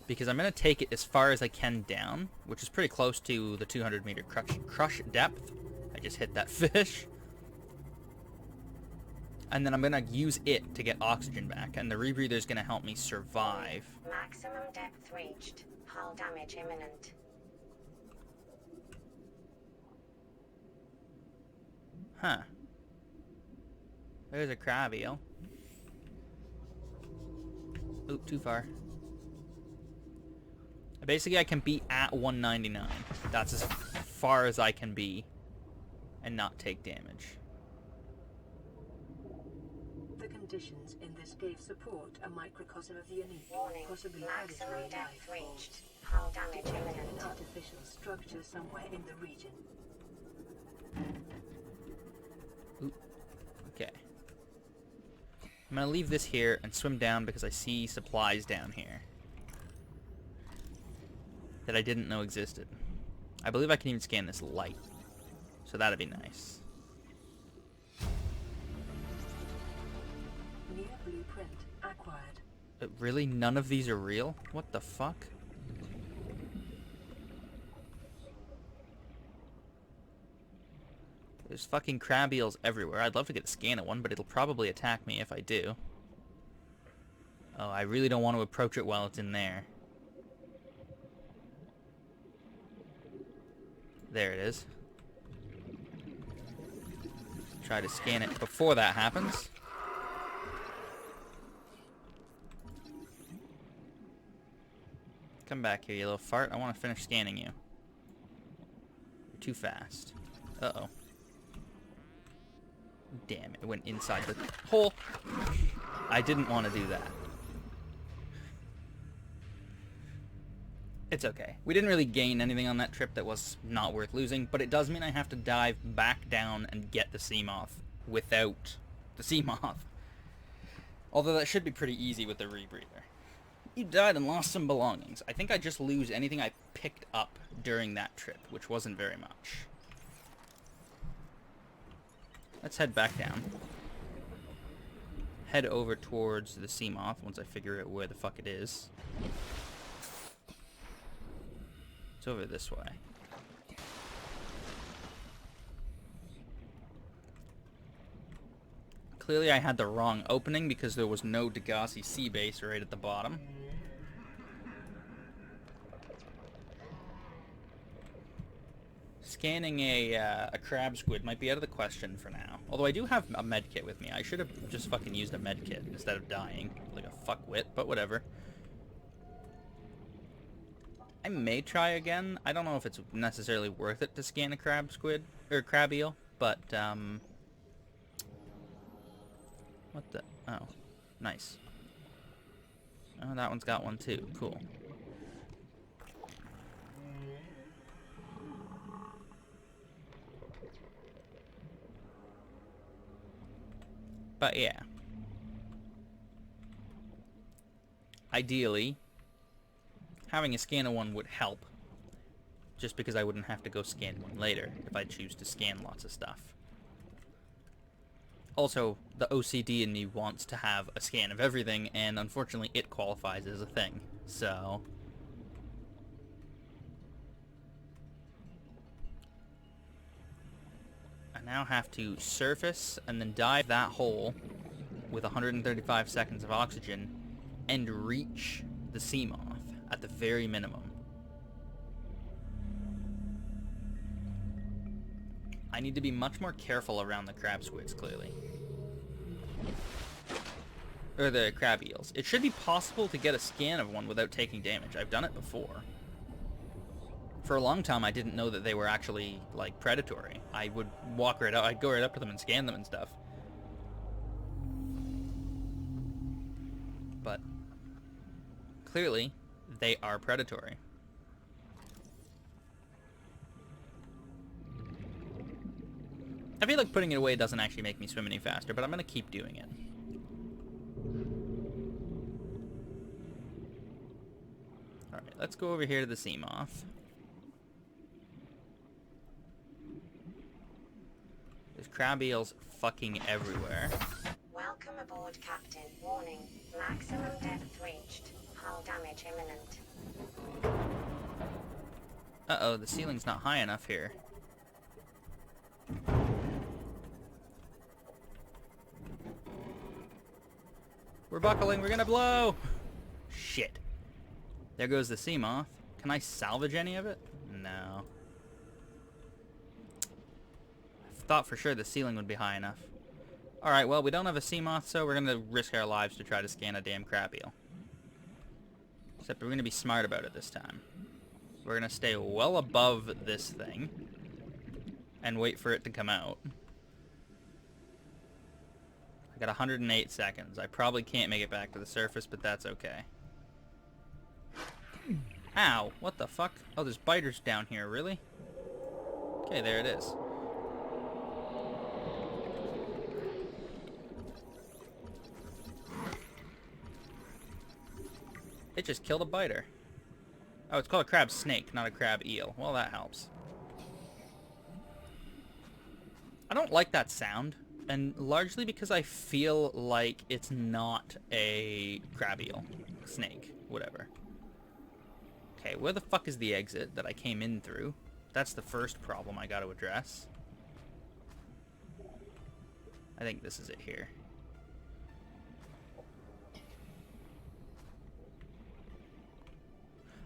Because I'm going to take it as far as I can down, which is pretty close to the 200 meter crush depth. I just hit that fish. And then I'm going to use it to get oxygen back, and the rebreather is going to help me survive. Maximum depth reached. Hull damage imminent. Huh. There's a crab eel. Oop, too far. Basically, I can be at 199. That's as far as I can be and not take damage. The conditions in this cave support a microcosm of unique, Warning. possibly Maximum predatory depth life reached. Hull damage an imminent. artificial structure somewhere in the region. Oop. Okay. I'm gonna leave this here and swim down because I see supplies down here that I didn't know existed. I believe I can even scan this light, so that'd be nice. New blueprint acquired. But really, none of these are real? What the fuck? There's fucking crab eels everywhere. I'd love to get a scan of one, but it'll probably attack me if I do. Oh, I really don't want to approach it while it's in there. There it is. Try to scan it before that happens. Come back here, you little fart. I want to finish scanning you. You're too fast. Uh-oh. Damn, it went inside the hole. I didn't want to do that. It's okay. We didn't really gain anything on that trip that was not worth losing, but it does mean I have to dive back down and get the Seamoth without the Seamoth. Although that should be pretty easy with the rebreather. You died and lost some belongings. I think I just lose anything I picked up during that trip, which wasn't very much. Let's head back down. Head over towards the Seamoth once I figure out where the fuck it is. It's over this way. Clearly I had the wrong opening because there was no Degassi sea base right at the bottom. Scanning a crab squid might be out of the question for now. Although I do have a med kit with me. I should have just fucking used a med kit instead of dying like a fuckwit, but whatever. I may try again. I don't know if it's necessarily worth it to scan a crab squid or crab eel, but what the? Oh, nice. Oh, that one's got one too. Cool. But yeah. Ideally, having a scanner one would help. Just because I wouldn't have to go scan one later if I choose to scan lots of stuff. Also, the OCD in me wants to have a scan of everything, and unfortunately it qualifies as a thing. So I now have to surface and then dive that hole with 135 seconds of oxygen and reach the Seamoth at the very minimum. I need to be much more careful around the crab squids, clearly. Or the crab eels. It should be possible to get a scan of one without taking damage. I've done it before. For a long time, I didn't know that they were actually, like, predatory. I would walk right out, I'd go right up to them and scan them and stuff. But clearly, they are predatory. I feel like putting it away doesn't actually make me swim any faster, but I'm gonna keep doing it. Alright, let's go over here to the sea moth. There's crab eels fucking everywhere. Welcome aboard, Captain. Warning. Maximum depth reached. Hull damage imminent. Uh-oh, the ceiling's not high enough here. We're buckling, we're gonna blow! Shit. There goes the sea moth. Can I salvage any of it? No. I thought for sure the ceiling would be high enough. Alright, well, we don't have a sea moth, so we're gonna risk our lives to try to scan a damn crab eel. Except we're gonna be smart about it this time. We're gonna stay well above this thing and wait for it to come out. I got 108 seconds. I probably can't make it back to the surface, but that's okay. Ow! What the fuck? Oh, there's biters down here, really? Okay, there it is. It just killed a biter. Oh, it's called a crab snake, not a crab eel. Well, that helps. I don't like that sound, and largely because I feel like it's not a crab eel. Snake. Whatever. Okay, where the fuck is the exit that I came in through? That's the first problem I gotta address. I think this is it here.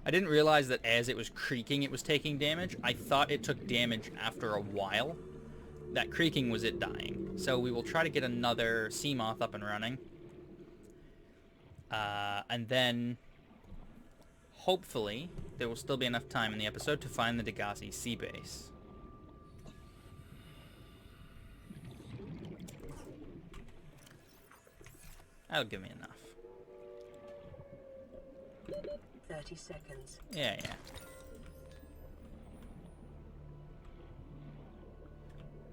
I didn't realize that as it was creaking it was taking damage. I thought it took damage after a while. That creaking was it dying. So we will try to get another sea moth up and running. And then hopefully there will still be enough time in the episode to find the Degassi sea base. That'll give me enough. 30 seconds. Yeah.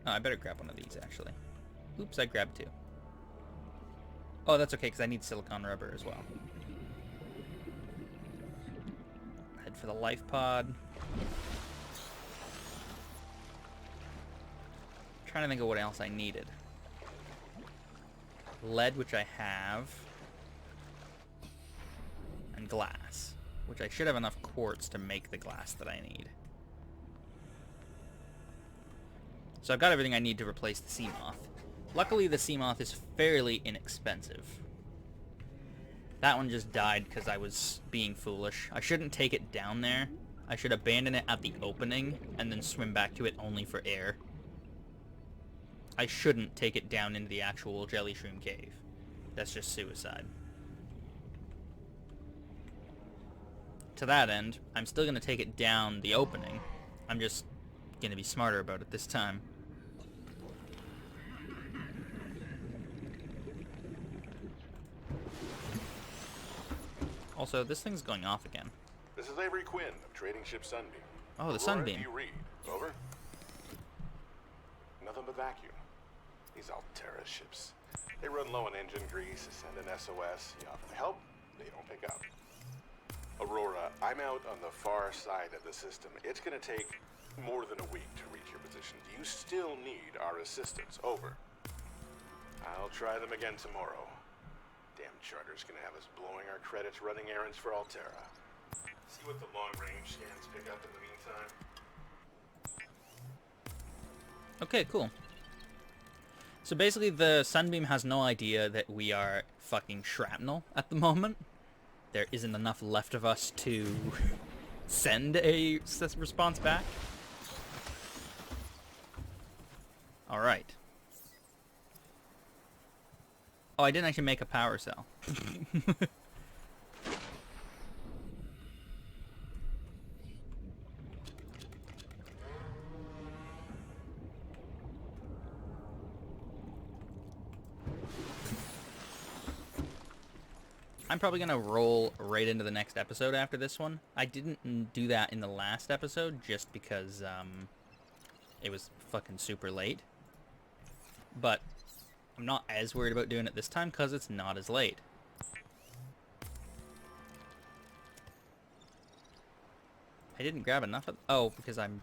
Oh, I better grab one of these, actually. Oops, I grabbed two. Oh, that's okay, because I need silicone rubber as well. Head for the life pod. Trying to think of what else I needed. Lead, which I have. And glass, which I should have enough quartz to make the glass that I need. So I've got everything I need to replace the sea moth. Luckily, the sea moth is fairly inexpensive. That one just died because I was being foolish. I shouldn't take it down there. I should abandon it at the opening and then swim back to it only for air. I shouldn't take it down into the actual jelly shroom cave. That's just suicide. To that end, I'm still going to take it down the opening. I'm just going to be smarter about it this time. Also, this thing's going off again. This is Avery Quinn of Trading Ship Sunbeam. Oh, the Sunbeam. You read. Over. Nothing but vacuum. These Altera ships. They run low on engine grease, send an SOS. You offer help, they don't pick up. Aurora, I'm out on the far side of the system. It's gonna take more than a week to reach your position. Do you still need our assistance? Over. I'll try them again tomorrow. Damn charter's gonna have us blowing our credits running errands for Altera. See what the long-range scans pick up in the meantime. Okay, cool. So basically the Sunbeam has no idea that we are fucking shrapnel at the moment. There isn't enough left of us to send a response back. Alright. Oh, I didn't actually make a power cell. I'm probably gonna roll right into the next episode after this one. I didn't do that in the last episode just because it was fucking super late. But I'm not as worried about doing it this time because it's not as late. I didn't grab enough of... Oh, because I'm...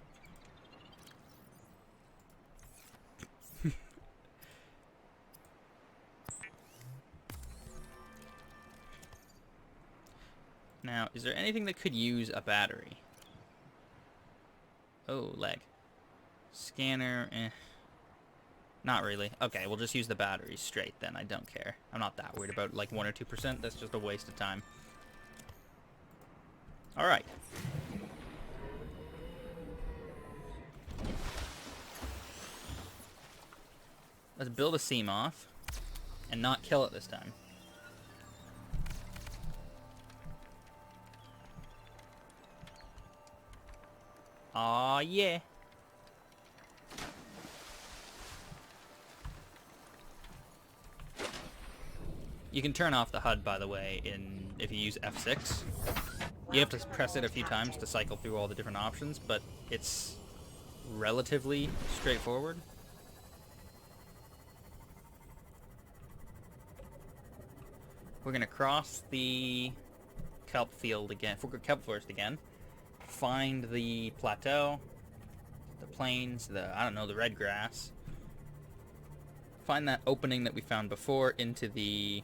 Now, is there anything that could use a battery? Oh, leg. Scanner, Not really. Okay, we'll just use the batteries straight then. I don't care. I'm not that worried about like 1 or 2%. That's just a waste of time. Alright. Let's build a Seamoth and not kill it this time. Aw, yeah. You can turn off the HUD, by the way, if you use F6. You have to press it a few times to cycle through all the different options, but it's relatively straightforward. We're gonna cross the kelp field again, kelp forest again. Find the plateau, the plains, I don't know, the red grass. Find that opening that we found before into the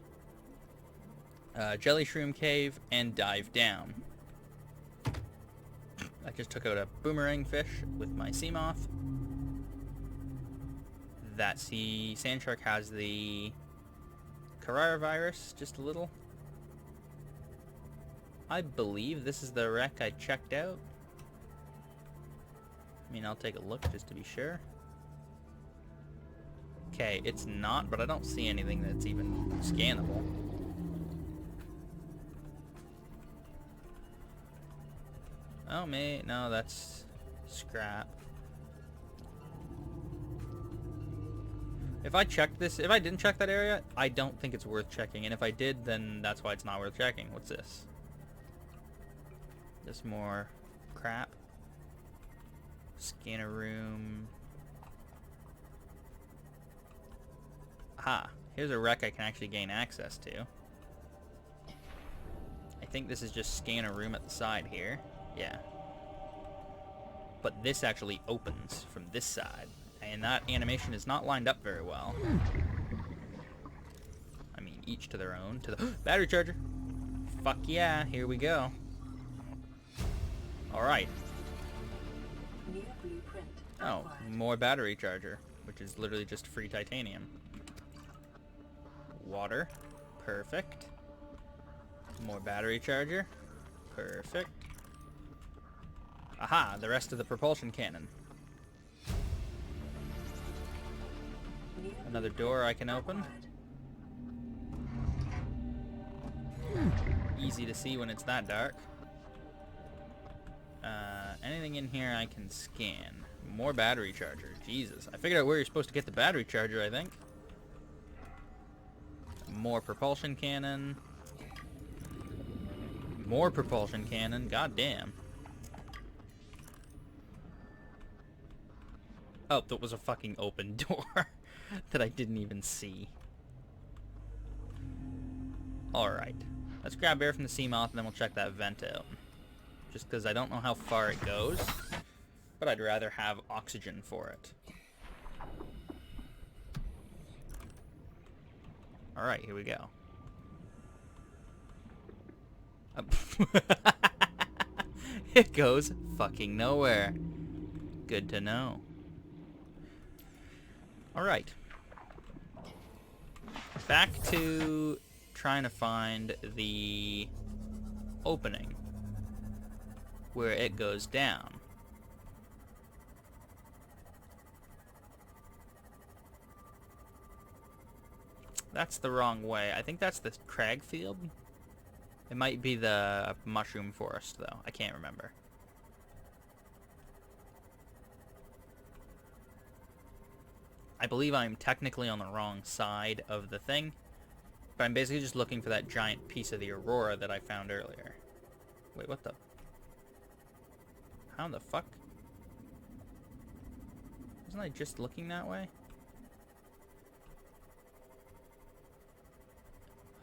jelly shroom cave and dive down. I just took out a boomerang fish with my Seamoth. That sand shark has the Carrara virus, just a little. I believe this is the wreck I checked out. I mean, I'll take a look just to be sure. Okay, it's not, but I don't see anything that's even scannable. Oh, no, that's scrap. If I didn't check that area, I don't think it's worth checking. And if I did, then that's why it's not worth checking. What's this? Just more crap. Scanner room. Aha, here's a wreck I can actually gain access to. I think this is just scanner room at the side here. Yeah. But this actually opens from this side. And that animation is not lined up very well. I mean, each to their own. Battery charger! Fuck yeah, here we go. Alright. Oh, more battery charger, which is literally just free titanium. Water. Perfect. More battery charger. Perfect. Aha, the rest of the propulsion cannon. Another door I can open. Easy to see when it's that dark. Anything in here I can scan. More battery charger. Jesus. I figured out where you're supposed to get the battery charger, I think. More propulsion cannon. More propulsion cannon. God damn. Oh, that was a fucking open door that I didn't even see. Alright. Let's grab air from the Seamoth and then we'll check that vent out. Just because I don't know how far it goes, but I'd rather have oxygen for it. Alright, here we go. It goes fucking nowhere. Good to know. Alright. Back to trying to find the opening where it goes down. That's the wrong way. I think that's the crag field. It might be the mushroom forest, though. I can't remember. I believe I'm technically on the wrong side of the thing, but I'm basically just looking for that giant piece of the aurora that I found earlier. Wait, what the? How the fuck? Wasn't I just looking that way?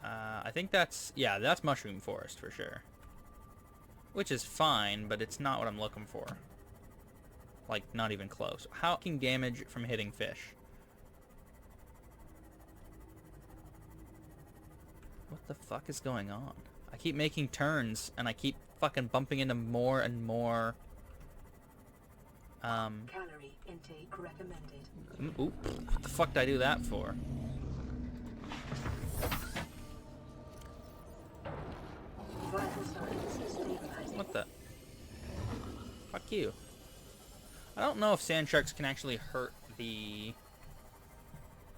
I think that's... Yeah, that's mushroom forest for sure. Which is fine, but it's not what I'm looking for. Like, not even close. How can damage from hitting fish? What the fuck is going on? I keep making turns, and I keep fucking bumping into more and more... Calorie intake recommended. Oop, what the fuck did I do that for? Vital signs stabilizing. What the? Fuck you. I don't know if sand sharks can actually hurt the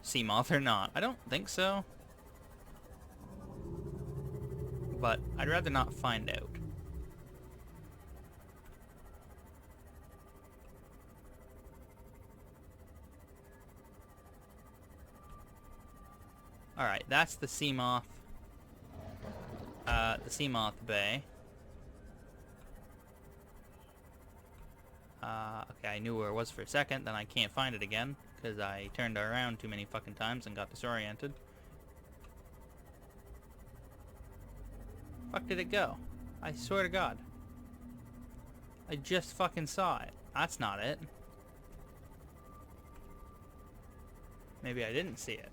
sea moth or not. I don't think so. But I'd rather not find out. Alright, that's the sea moth. The sea moth bay. Okay, I knew where it was for a second, then I can't find it again, because I turned around too many fucking times and got disoriented. Fuck did it go? I swear to God. I just fucking saw it. That's not it. Maybe I didn't see it.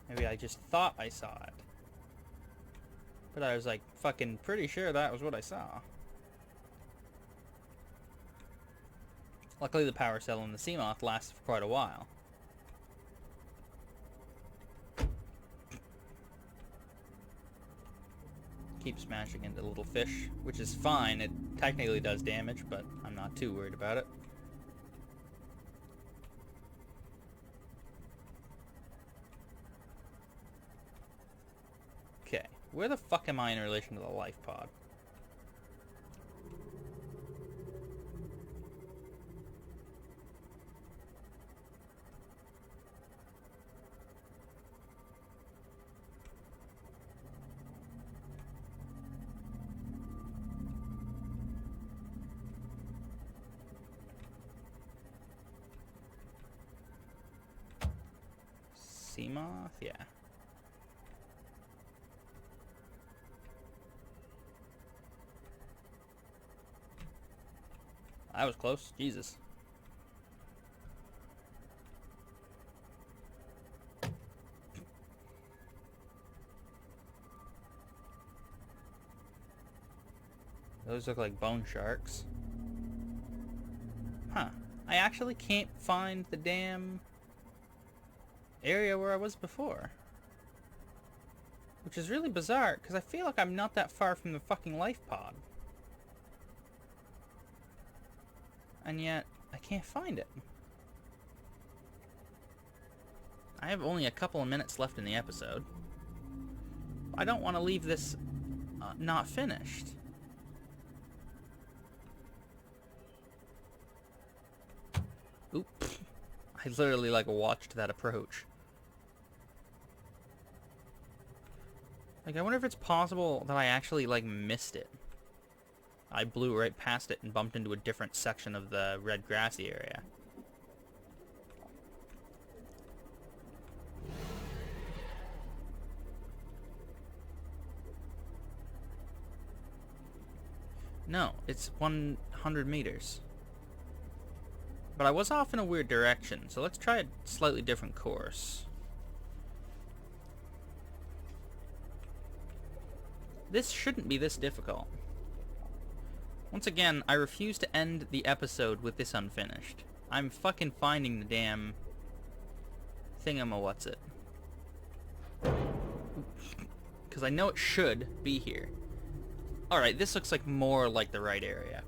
Maybe I just thought I saw it. But I was like fucking pretty sure that was what I saw. Luckily the power cell in the sea moth lasted for quite a while. Keep smashing into little fish, which is fine. It technically does damage, but I'm not too worried about it. Okay, where the fuck am I in relation to the life pod? Sea moth? Yeah. That was close. Jesus. Those look like bone sharks. Huh. I actually can't find the damn area where I was before. Which is really bizarre, because I feel like I'm not that far from the fucking life pod. And yet, I can't find it. I have only a couple of minutes left in the episode. I don't want to leave this not finished. Oop. I literally, like, watched that approach. Like, I wonder if it's possible that I actually, like, missed it. I blew right past it and bumped into a different section of the red grassy area. No, it's 100 meters. But I was off in a weird direction, so let's try a slightly different course. This shouldn't be this difficult. Once again, I refuse to end the episode with this unfinished. I'm fucking finding the damn thingamawhatsit. Because I know it should be here. Alright, this looks like more like the right area.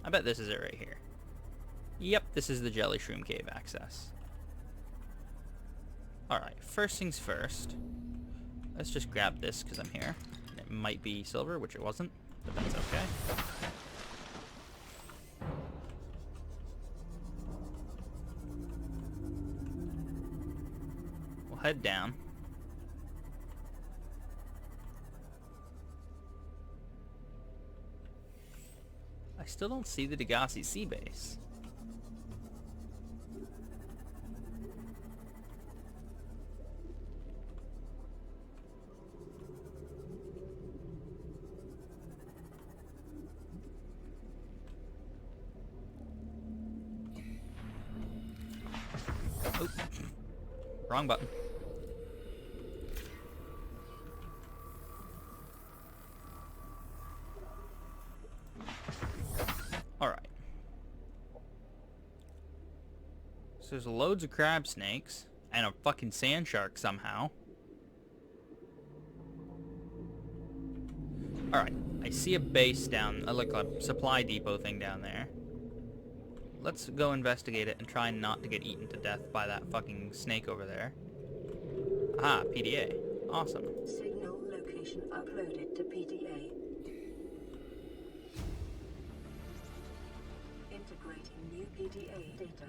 I bet this is it right here. Yep, this is the Jelly Shroom Cave access. Alright, first things first. Let's just grab this because I'm here. It might be silver, which it wasn't, but that's okay. We'll head down. I still don't see the Degassi sea base. Wrong button. Alright. So there's loads of crab snakes and a fucking sand shark somehow. Alright, I see a base down, like a supply depot thing down there. Let's go investigate it and try not to get eaten to death by that fucking snake over there. Aha, PDA. Awesome. Signal location uploaded to PDA. Integrating new PDA data.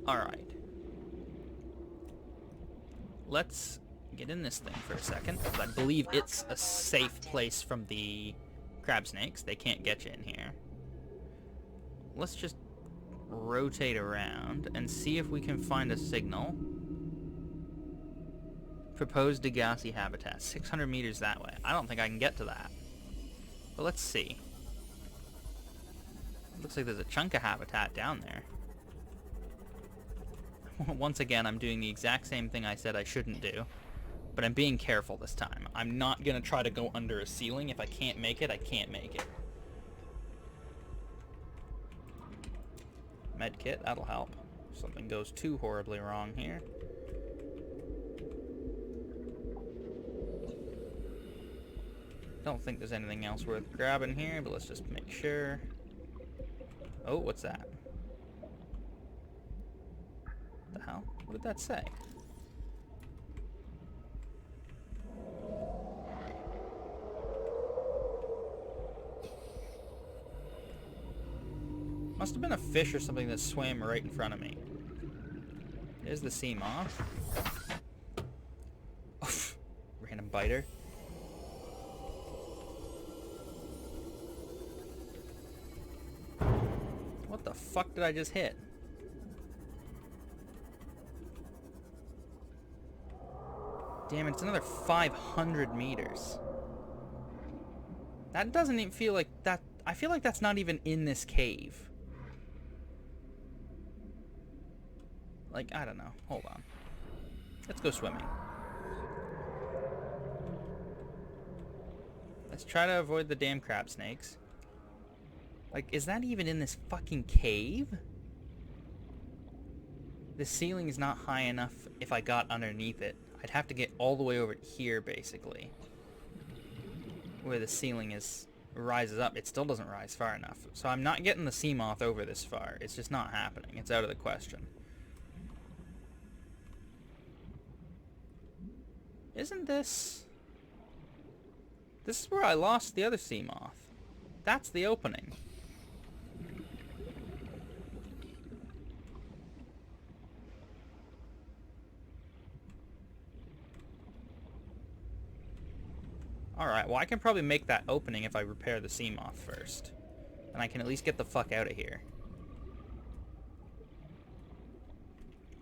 Alright. Let's get in this thing for a second, because I believe it's a safe place from the crab snakes. They can't get you in here. Let's just rotate around and see if we can find a signal. Proposed Degassi habitat, 600 meters that way. I don't think I can get to that. But let's see. Looks like there's a chunk of habitat down there. Once again, I'm doing the exact same thing I said I shouldn't do. But I'm being careful this time. I'm not going to try to go under a ceiling. If I can't make it, I can't make it. Medkit, that'll help. If something goes too horribly wrong here. Don't think there's anything else worth grabbing here, but let's just make sure. Oh, what's that? What the hell? What did that say? Must have been a fish or something that swam right in front of me. There's the sea moth. Oof. Random biter. What the fuck did I just hit? Damn, it's another 500 meters. That doesn't even feel like that. I feel like that's not even in this cave. Like, I don't know. Hold on. Let's go swimming. Let's try to avoid the damn crab snakes. Like, is that even in this fucking cave? The ceiling is not high enough if I got underneath it. I'd have to get all the way over here, basically. Where the ceiling is rises up. It still doesn't rise far enough. So I'm not getting the sea moth over this far. It's just not happening. It's out of the question. Isn't this... This is where I lost the other sea moth. That's the opening. Alright, well I can probably make that opening if I repair the sea moth first. And I can at least get the fuck out of here.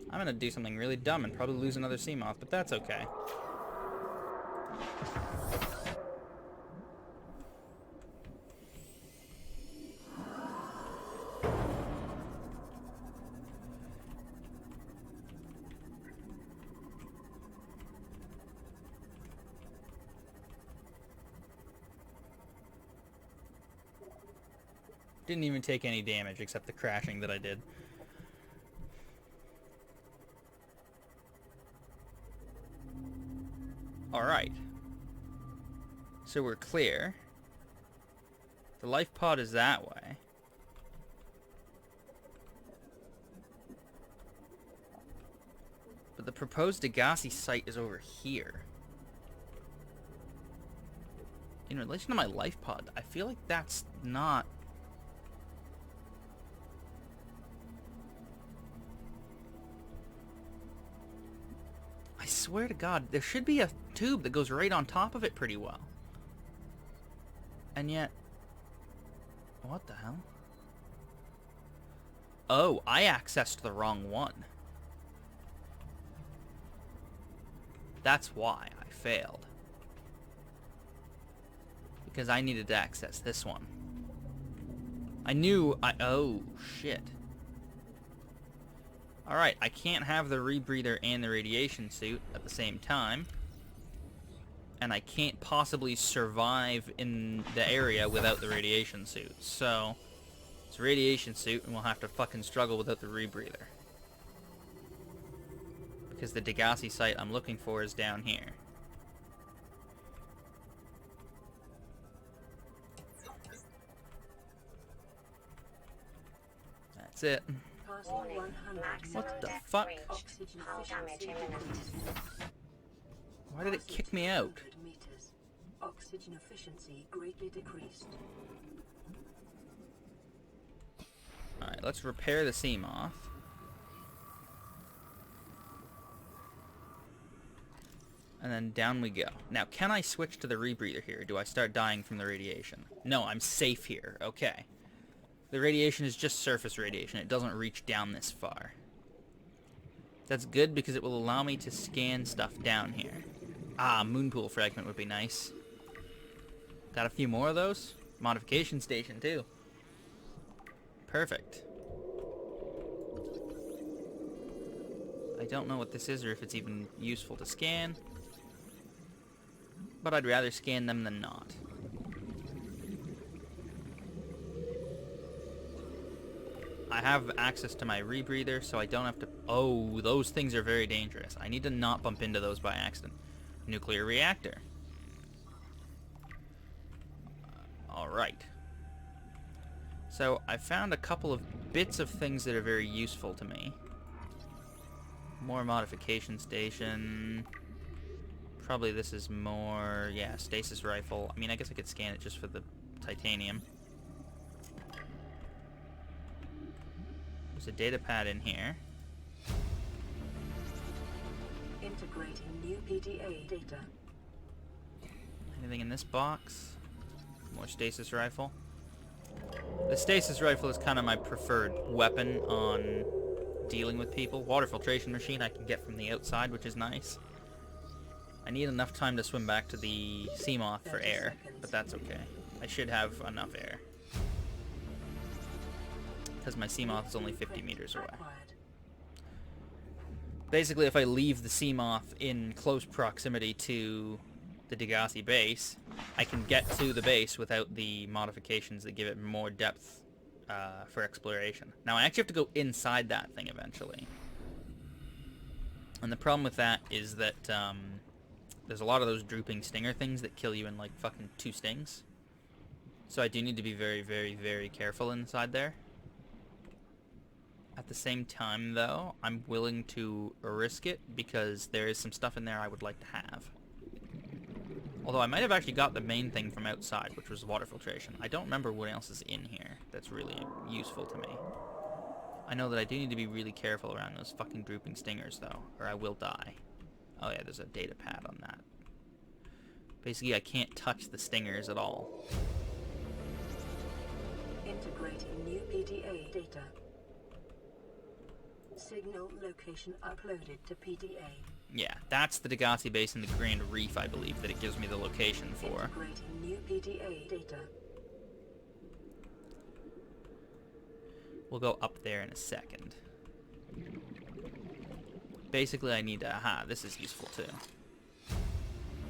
I'm gonna do something really dumb and probably lose another sea moth, but that's okay. Didn't even take any damage except the crashing that I did. Alright. So we're clear. The life pod is that way. But the proposed Degassi site is over here. In relation to my life pod, I feel like that's not... I swear to God, there should be a tube that goes right on top of it pretty well. And yet... What the hell? Oh, I accessed the wrong one. That's why I failed. Because I needed to access this one. Oh, shit. Alright, I can't have the rebreather and the radiation suit at the same time. And I can't possibly survive in the area without the radiation suit. So, it's a radiation suit, and we'll have to fucking struggle without the rebreather. Because the Degassi site I'm looking for is down here. That's it. Passing 100 What the meters. fuck? Oxygen Hull damage efficiency imminent. decreased. Why did it Passing kick me out? 200 meters. Oxygen efficiency greatly decreased. Alright, let's repair the Seamoth. And then down we go. Now, can I switch to the rebreather here? Do I start dying from the radiation? No, I'm safe here. Okay. The radiation is just surface radiation. It doesn't reach down this far. That's good because it will allow me to scan stuff down here. Ah, Moonpool fragment would be nice. Got a few more of those. Modification station, too. Perfect. I don't know what this is or if it's even useful to scan. But I'd rather scan them than not. I have access to my rebreather, so I don't have to... Oh, those things are very dangerous. I need to not bump into those by accident. Nuclear reactor. Alright. So, I found a couple of bits of things that are very useful to me. More modification station. Probably this is more... Yeah, stasis rifle. I mean, I guess I could scan it just for the titanium. There's a data pad in here. Integrating new PDA data. Anything in this box? More stasis rifle. The stasis rifle is kind of my preferred weapon on dealing with people. Water filtration machine I can get from the outside, which is nice. I need enough time to swim back to the Seamoth for air, but that's okay. I should have enough air. Because my Seamoth is only 50 meters away. Basically, if I leave the Seamoth in close proximity to the Degassi base, I can get to the base without the modifications that give it more depth for exploration. Now, I actually have to go inside that thing eventually. And the problem with that is that there's a lot of those drooping stinger things that kill you in like fucking 2 stings. So I do need to be very, very, very careful inside there. At the same time, though, I'm willing to risk it because there is some stuff in there I would like to have. Although I might have actually got the main thing from outside, which was water filtration. I don't remember what else is in here that's really useful to me. I know that I do need to be really careful around those fucking drooping stingers, though, or I will die. Oh yeah, there's a data pad on that. Basically, I can't touch the stingers at all. Integrating new PDA data. Signal location uploaded to PDA. Yeah, that's the Degassi base in the Grand Reef, I believe, that it gives me the location for. Integrating new PDA data. We'll go up there in a second. Basically, I need to... Aha, this is useful, too.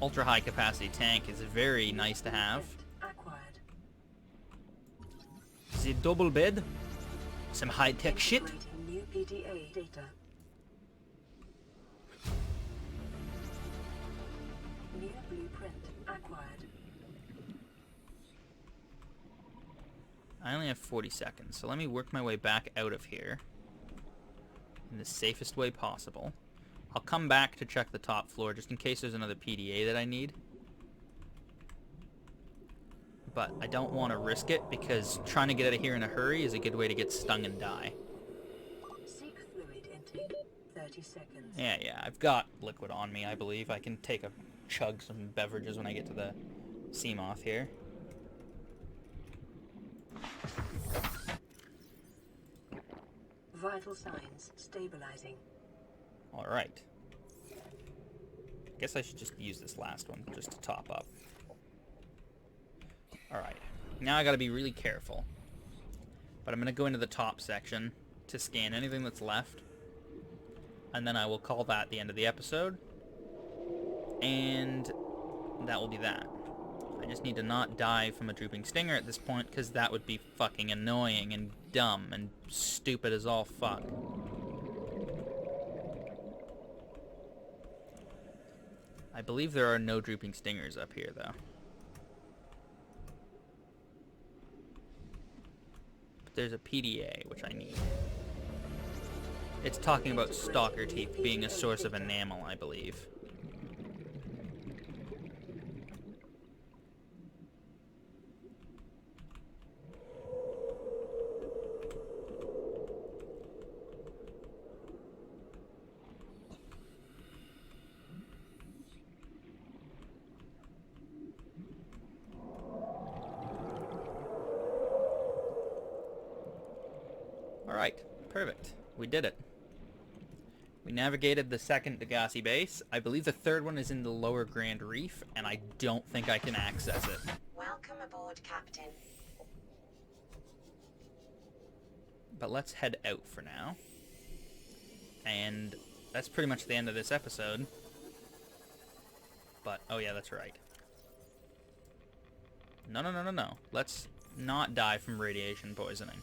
Ultra high capacity tank is very nice to have. Acquired. The double bed. Some high-tech shit. Integrating new PDA data. New blueprint acquired. I only have 40 seconds, so let me work my way back out of here in the safest way possible. I'll come back to check the top floor just in case there's another PDA that I need. But I don't want to risk it because trying to get out of here in a hurry is a good way to get stung and die. Seek fluid intake. 30 seconds. Yeah, I've got liquid on me, I believe. I can take a chug some beverages when I get to the Seamoth here. Vital signs stabilizing. Alright. Guess I should just use this last one just to top up. Alright. Now I gotta be really careful. But I'm going to go into the top section to scan anything that's left. And then I will call that the end of the episode. And that will be that. I just need to not die from a drooping stinger at this point, because that would be fucking annoying and dumb and stupid as all fuck. I believe there are no drooping stingers up here, though. But there's a PDA, which I need. It's talking about stalker teeth being a source of enamel, I believe. Alright, perfect. We did it. We navigated the second Degassi base. I believe the third one is in the lower Grand Reef, and I don't think I can access it. Welcome aboard, Captain. But let's head out for now. And that's pretty much the end of this episode. But, oh yeah, that's right. No. Let's not die from radiation poisoning.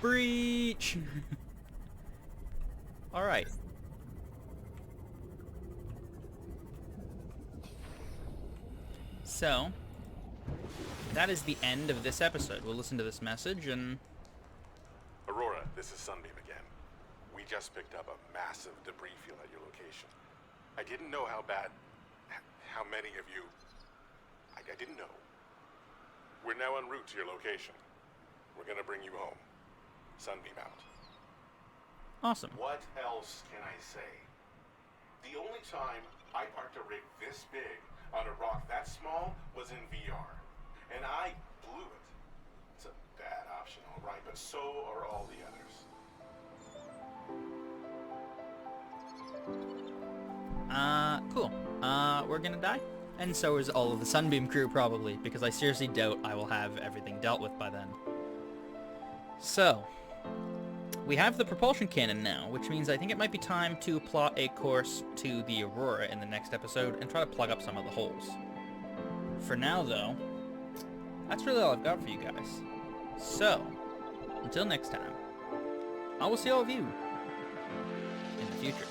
Breach! Alright. So, that is the end of this episode. We'll listen to this message and... Aurora, this is Sunbeam again. We just picked up a massive debris field at your location. I didn't know how many of you... I didn't know. We're now en route to your location. We're gonna bring you home. Sunbeam out. Awesome. What else can I say? The only time I parked a rig this big on a rock that small was in VR. And I blew it. It's a bad option, alright, but so are all the others. Cool. We're gonna die. And so is all of the Sunbeam crew, probably, because I seriously doubt I will have everything dealt with by then. So, we have the propulsion cannon now, which means I think it might be time to plot a course to the Aurora in the next episode and try to plug up some of the holes. For now, though, that's really all I've got for you guys. So, until next time, I will see all of you in the future.